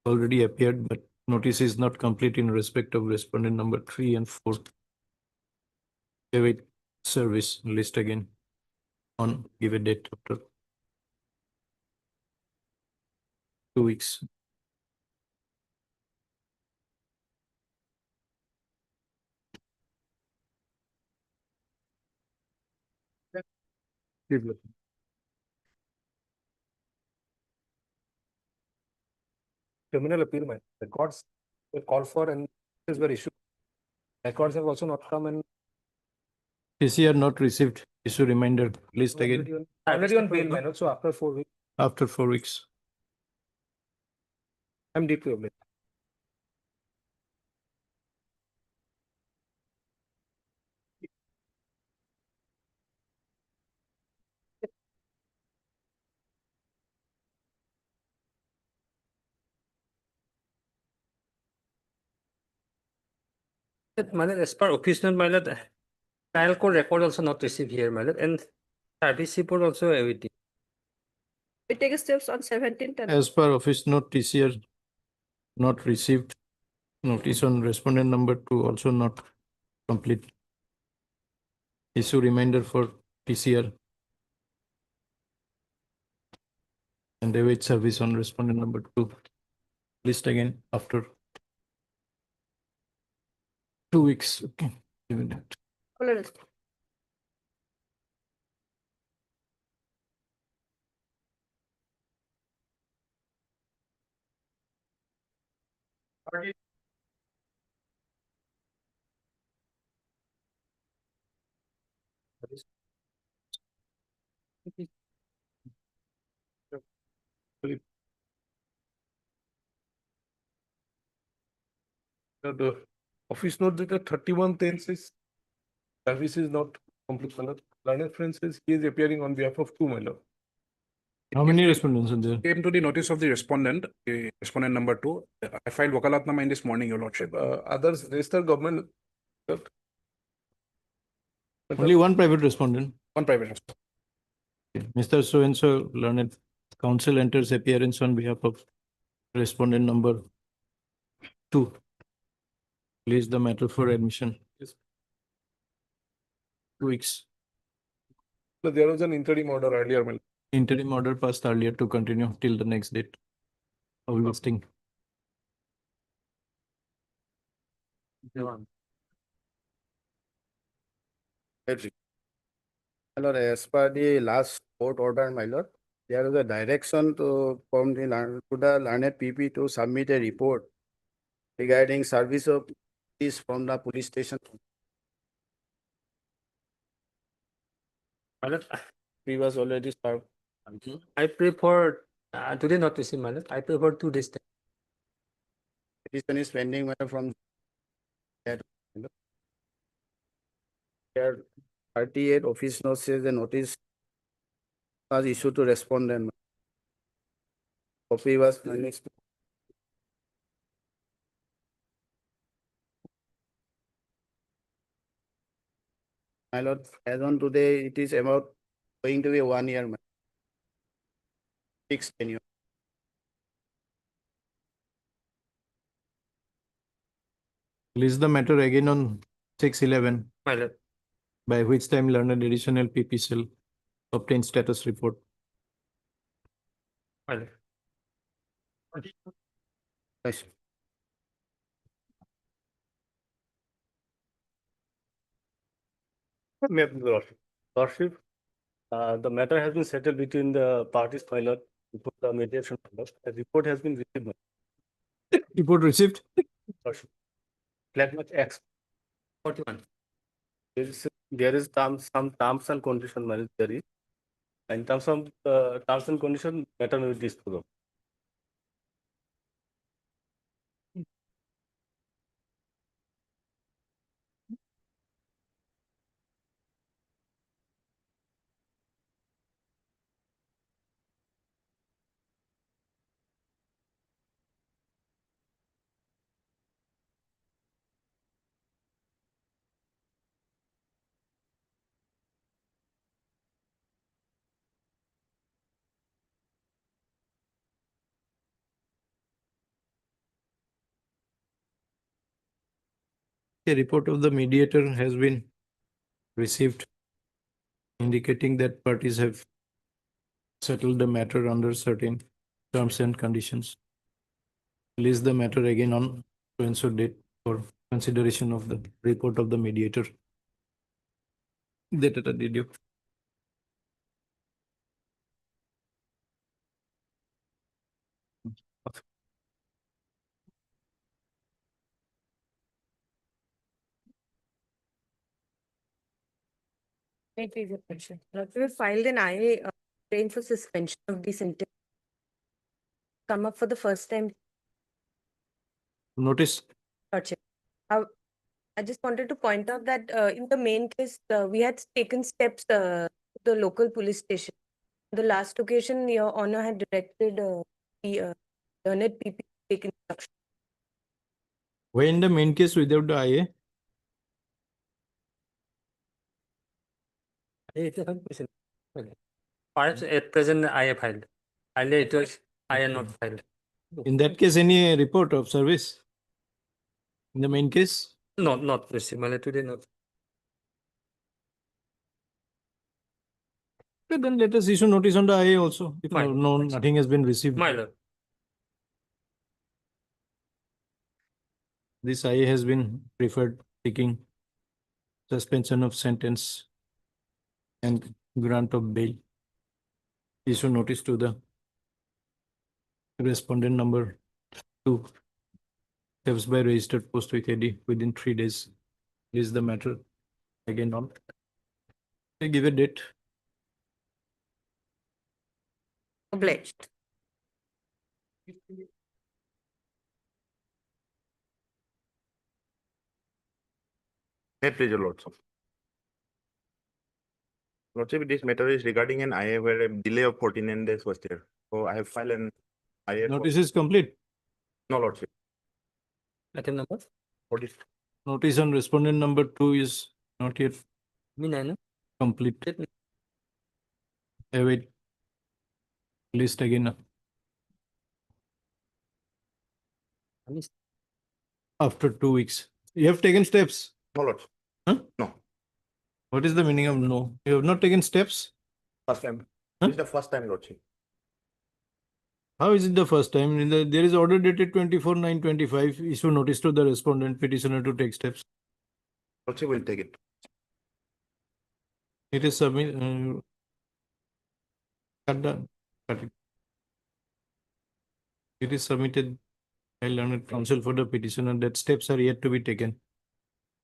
already appeared, but notice is not complete in respect of respondent number 3 and 4. Await service list again on give a date after 2 weeks. Criminal appeal, my records were called for and is were issued. Records have also not come and TCR not received. Issue reminder list again already on bail, man. So after 4 weeks, after 4 weeks. I'm deeply obliged. My lord, as per occasional, my lord, trial court record also not received here, my lord, and service report also awaiting. We take steps on 17th and As per office note, TCR not received. Notice on respondent number 2 also not complete. Issue reminder for TCR. And await service on respondent number 2. List again after 2 weeks. Okay. Give me that. The office note that the 31 tenses service is not complete. Learned friend says he is appearing on behalf of 2, my lord. How many respondents are there? Came to the notice of the respondent number 2. I filed Wakalatnama in this morning, your lordship. Others register government. Only one private respondent. One private respondent. Okay. Mr. So and so learned counsel enters appearance on behalf of respondent number 2. Place the matter for admission. 2 weeks. So there was an interim order earlier, my lord. Interim order passed earlier to continue till the next date of listing. Edgy. My lord, as per the last court order, my lord, there is a direction to the learned PP to submit a report regarding service of peace from the police station. My lord, we was already served. I prefer today not receive, my lord. I prefer 2 days. Petition is pending, my lord, from that. my lord. There 38 office notes says the notice was issued to respondent. Copy was annexed. My lord, as on today, it is about going to be 1 year. 6 tenure. Release the matter again on 6/11, My lord. by which time learned additional PP shall obtain status report. My lord. Yes. Lordship, the matter has been settled between the parties, my lord, before the mediation. my lord. A report has been received. my Report received. Lordship. Flag match X. 41. There is some terms and conditions, my lord, there is. In terms of terms and conditions, matter may be disposed of. A report of the mediator has been received indicating that parties have settled the matter under certain terms and conditions. Release the matter again on so and so date for consideration of the report of the mediator. Data did you? We filed an IA claim for suspension of the sentence. Come up for the first time. Notice. Lordship. I just wanted to point out that in the main case, we had taken steps to the local police station. The last occasion, Your Honor had directed the learned PP to take instruction. Why in the main case without the IA? Perhaps at present I have filed. Earlier it was I have not filed. In that case, any report of service? In the main case? No, not received. My lord, today not. Okay, then let us issue notice on the IA also. If Fine. nothing has been received. My lord. This IA has been preferred seeking suspension of sentence and grant of bail. Issue notice to the respondent number 2. Steps by registered post with AD within 3 days. Is the matter again on. I give a date. Obliged. May it please your lordship. Lordship, this matter is regarding an IA where a delay of 49 days was there. So I have filed an IA. Notice is complete. No, lordship. Item number? 40. Notice on respondent number 2 is not yet complete. Wait. List again. After 2 weeks. You have taken steps. No, lordship. Huh? No. What is the meaning of no? You have not taken steps? First time. This is the first time, lordship. How is it the first time? There is order dated 24/9/25. Issue notice to the respondent petitioner to take steps. Lordship will take it. It is submit, cut down, cut it. It is submitted by learned counsel for the petitioner that steps are yet to be taken.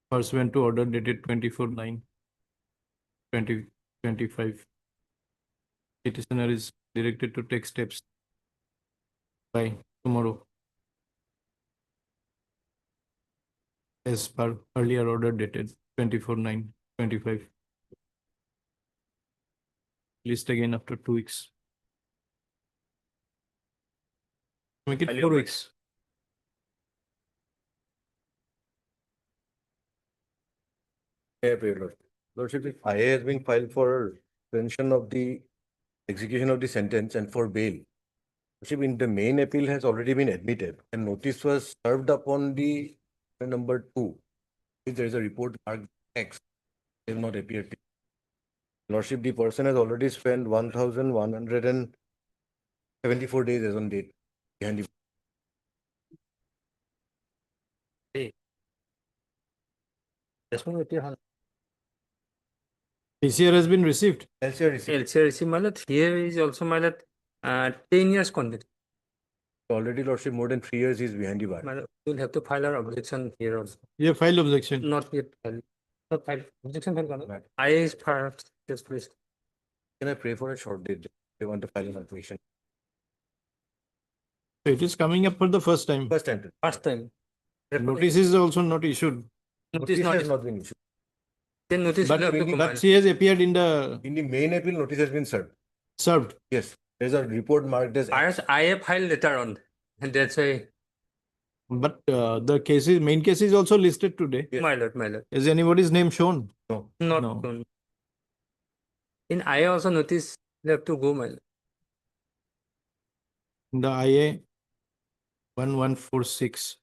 Pursuant to order dated 24/9/2025. Petitioner is directed to take steps by tomorrow as per earlier order dated 24/9/25. List again after 2 weeks. Make it 4 weeks. Lordship, if IA has been filed for suspension of the execution of the sentence and for bail. Lordship, in the main appeal has already been admitted and notice was served upon the number 2. If there is a report marked X, they have not appeared. Lordship, the person has already spent 1,174 days as on date behind the. PCR has been received. LCR received. LCR received, my lord. Here is also, my lord, 10 years convict. Already, Lordship, more than 3 years he is behind the bar. My lord, we'll have to file our objection here also. You file objection. Not yet filed. Not filed. Objection filed. IA is first. Yes, please. Can I pray for a short date? They want to file an application. So it is coming up for the first time. First time. First time. Notice is also not issued. Notice has not not been issued. Then notice But, will have to but combine. she has appeared in the In the main appeal, notice has been served. served. Yes, there's a report marked as. IA filed later on. And that's why, But the cases, main case is also listed today. my lord, my lord. Is anybody's name shown? No. Not No. shown. In IA also notice will have to go, my lord. The IA 1146.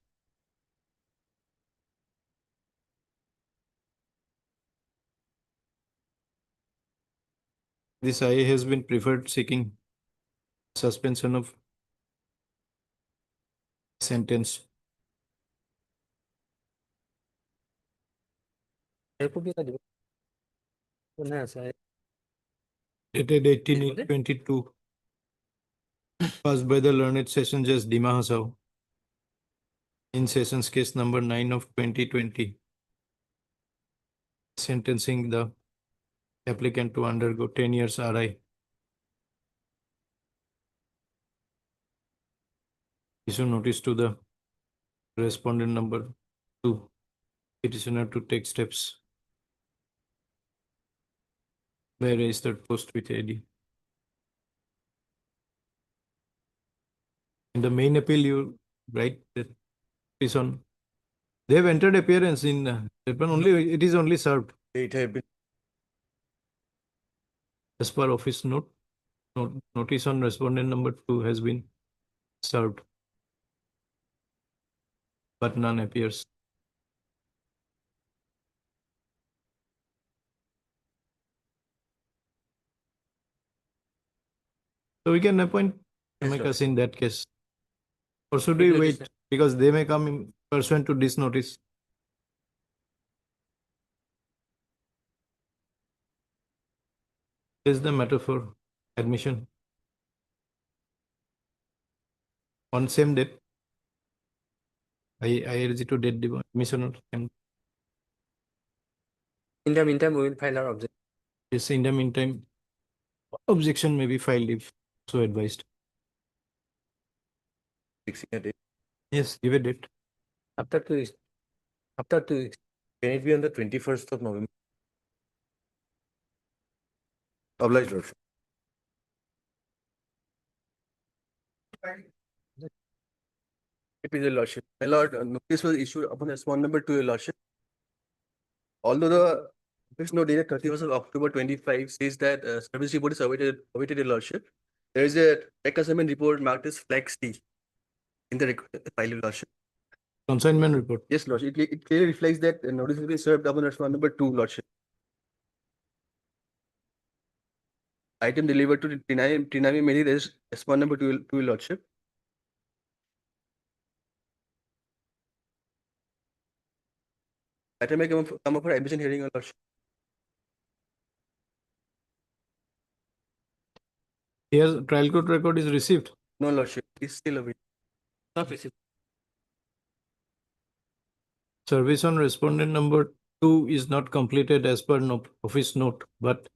This IA has been preferred seeking suspension of sentence. Dated 18/8/22. Passed by the learned session judge Dima Hasao. In sessions case number 9 of 2020. Sentencing the applicant to undergo 10 years RI. Issue notice to the respondent number 2. Petitioner to take steps by registered post with AD. In the main appeal, you write that it is on. They have entered appearance in that one only. It is only served. It have been. As per office note, notice on respondent number 2 has been served, but none appears. So we can appoint amicus in that case. Or should we wait? Because they may come in pursuant to this notice. Is the matter for admission on same date? I urge to date the admission on same. In the meantime, we will file our objection. Yes, in the meantime, objection may be filed if so advised. Fixing a date. Yes, give a date. After 2 weeks. After 2 weeks. Can it be on the 21st of November? Obliged, Lordship. It is your lordship. My lord, notice was issued upon respondent number 2, your lordship. Although the office note dated 31st of October 25 says that service report is awaited, your lordship. There is a tech assignment report marked as flag C in the file, your lordship. Consignment report. Yes, lordship. It clearly reflects that notice will be served upon respondent number 2, lordship. Item delivered to Trinami Mary, there is respondent number 2, lordship. Item may come up for admission hearing, your lordship. Here, trial court record is received. No, Lordship, it's still a not received. Service on respondent number 2 is not completed as per office note, but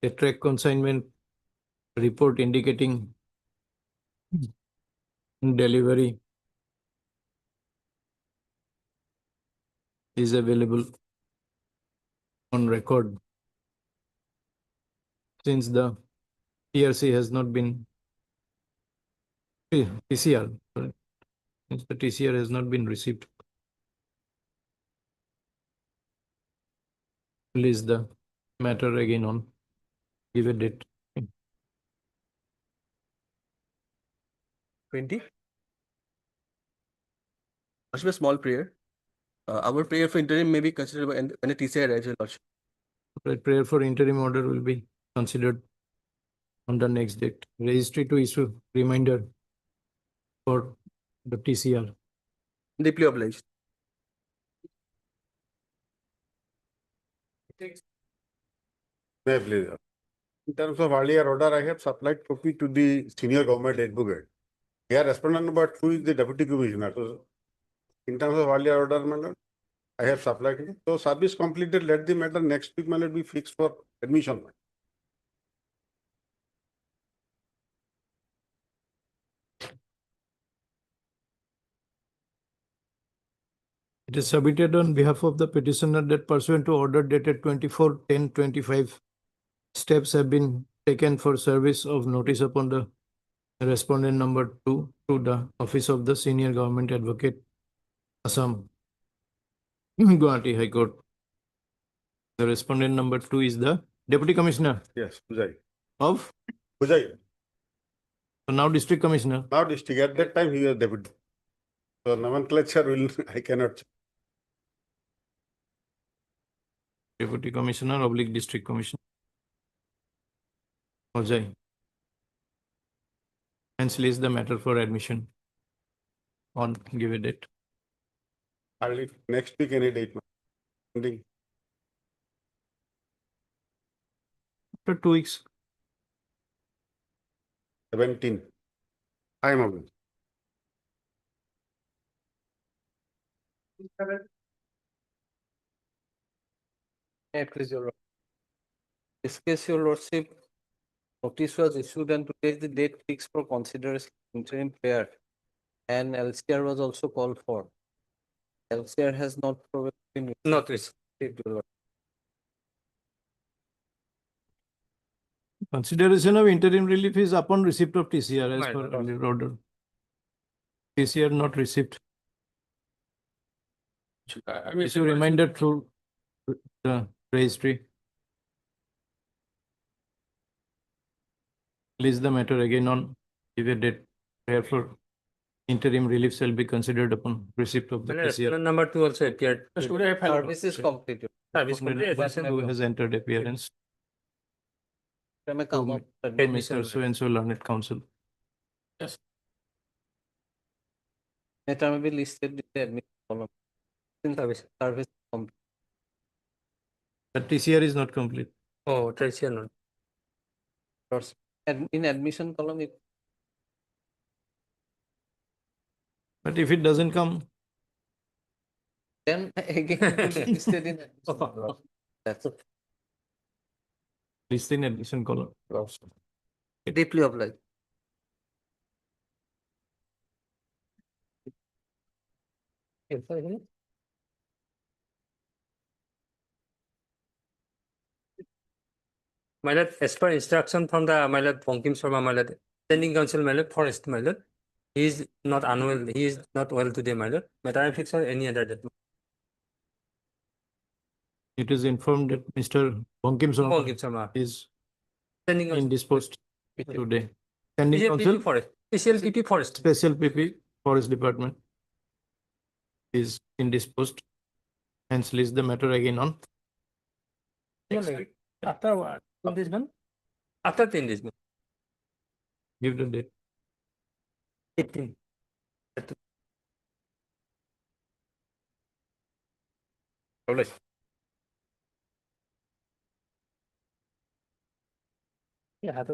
a track consignment report indicating delivery is available on record. Since the TRC has not been TCR, sorry, since the TCR has not been received. Release the matter again on, give a date. 20. Lordship, a small prayer. Our prayer for interim may be considered when the TCI arrives, Your Lordship. Right, prayer for interim order will be considered on the next date. Registry to issue reminder for the TCR. Deeply obliged. May I please? In terms of earlier order, I have supplied copy to the senior government advocate. Here, respondent number 2 is the deputy commissioner. So, in terms of earlier order, my lord, I have supplied it. So, service completed. Let the matter next week, my lord, be fixed for admission. It is submitted on behalf of the petitioner that pursuant to order dated 24/10/25, steps have been taken for service of notice upon the respondent number 2 to the office of the senior government advocate, Assam, Guwahati High Court. The respondent number 2 is the deputy commissioner Yes, Pujai. of, Pujai. so now district commissioner. Now district, at that time he was deputy. So nomenclature will, I cannot. Deputy commissioner oblique district commissioner. Ojai. Hence release the matter for admission on give a date. Early next week, any date. Ending. After 2 weeks. 17. I am available. May I please, Your Lordship? This case, Your Lordship, notice was issued and today is the date fixed for consideration interim prayer. And LCR was also called for. LCR has not probably been. Not received, Your Lordship. Consideration of interim relief is upon receipt of TCR as My per lord. earlier order. TCR not received. Issue reminder through the registry. Release the matter again on give a date. Therefore, interim relief shall be considered upon receipt of the TCR. Number 2 also appeared. Service is completed. Service who has entered appearance. From a come up. Mr. So-and-so learned counsel. Yes. Matter may be listed in the admin column. In service complete. The TCR is not complete. Oh, TCR not. In admission column, But if it doesn't come, then again listed in admission column. That's it. list in admission column. Deeply obliged. My lord, as per instruction from the my lord Bankim Sharma, my lord, standing council, my lord, forest, my lord, he is not unwell. He is not well today, my lord. Matter I fix or any other date. It is informed that Mr. Bankim Bankim Sharma is standing council. indisposed today. Standing Special council, PP forest. Special PP forest. Special PP Forest Department is indisposed. Hence list the matter again on. After what? 10 days, man? After 10 days, man. Give the date. 18. Yeah,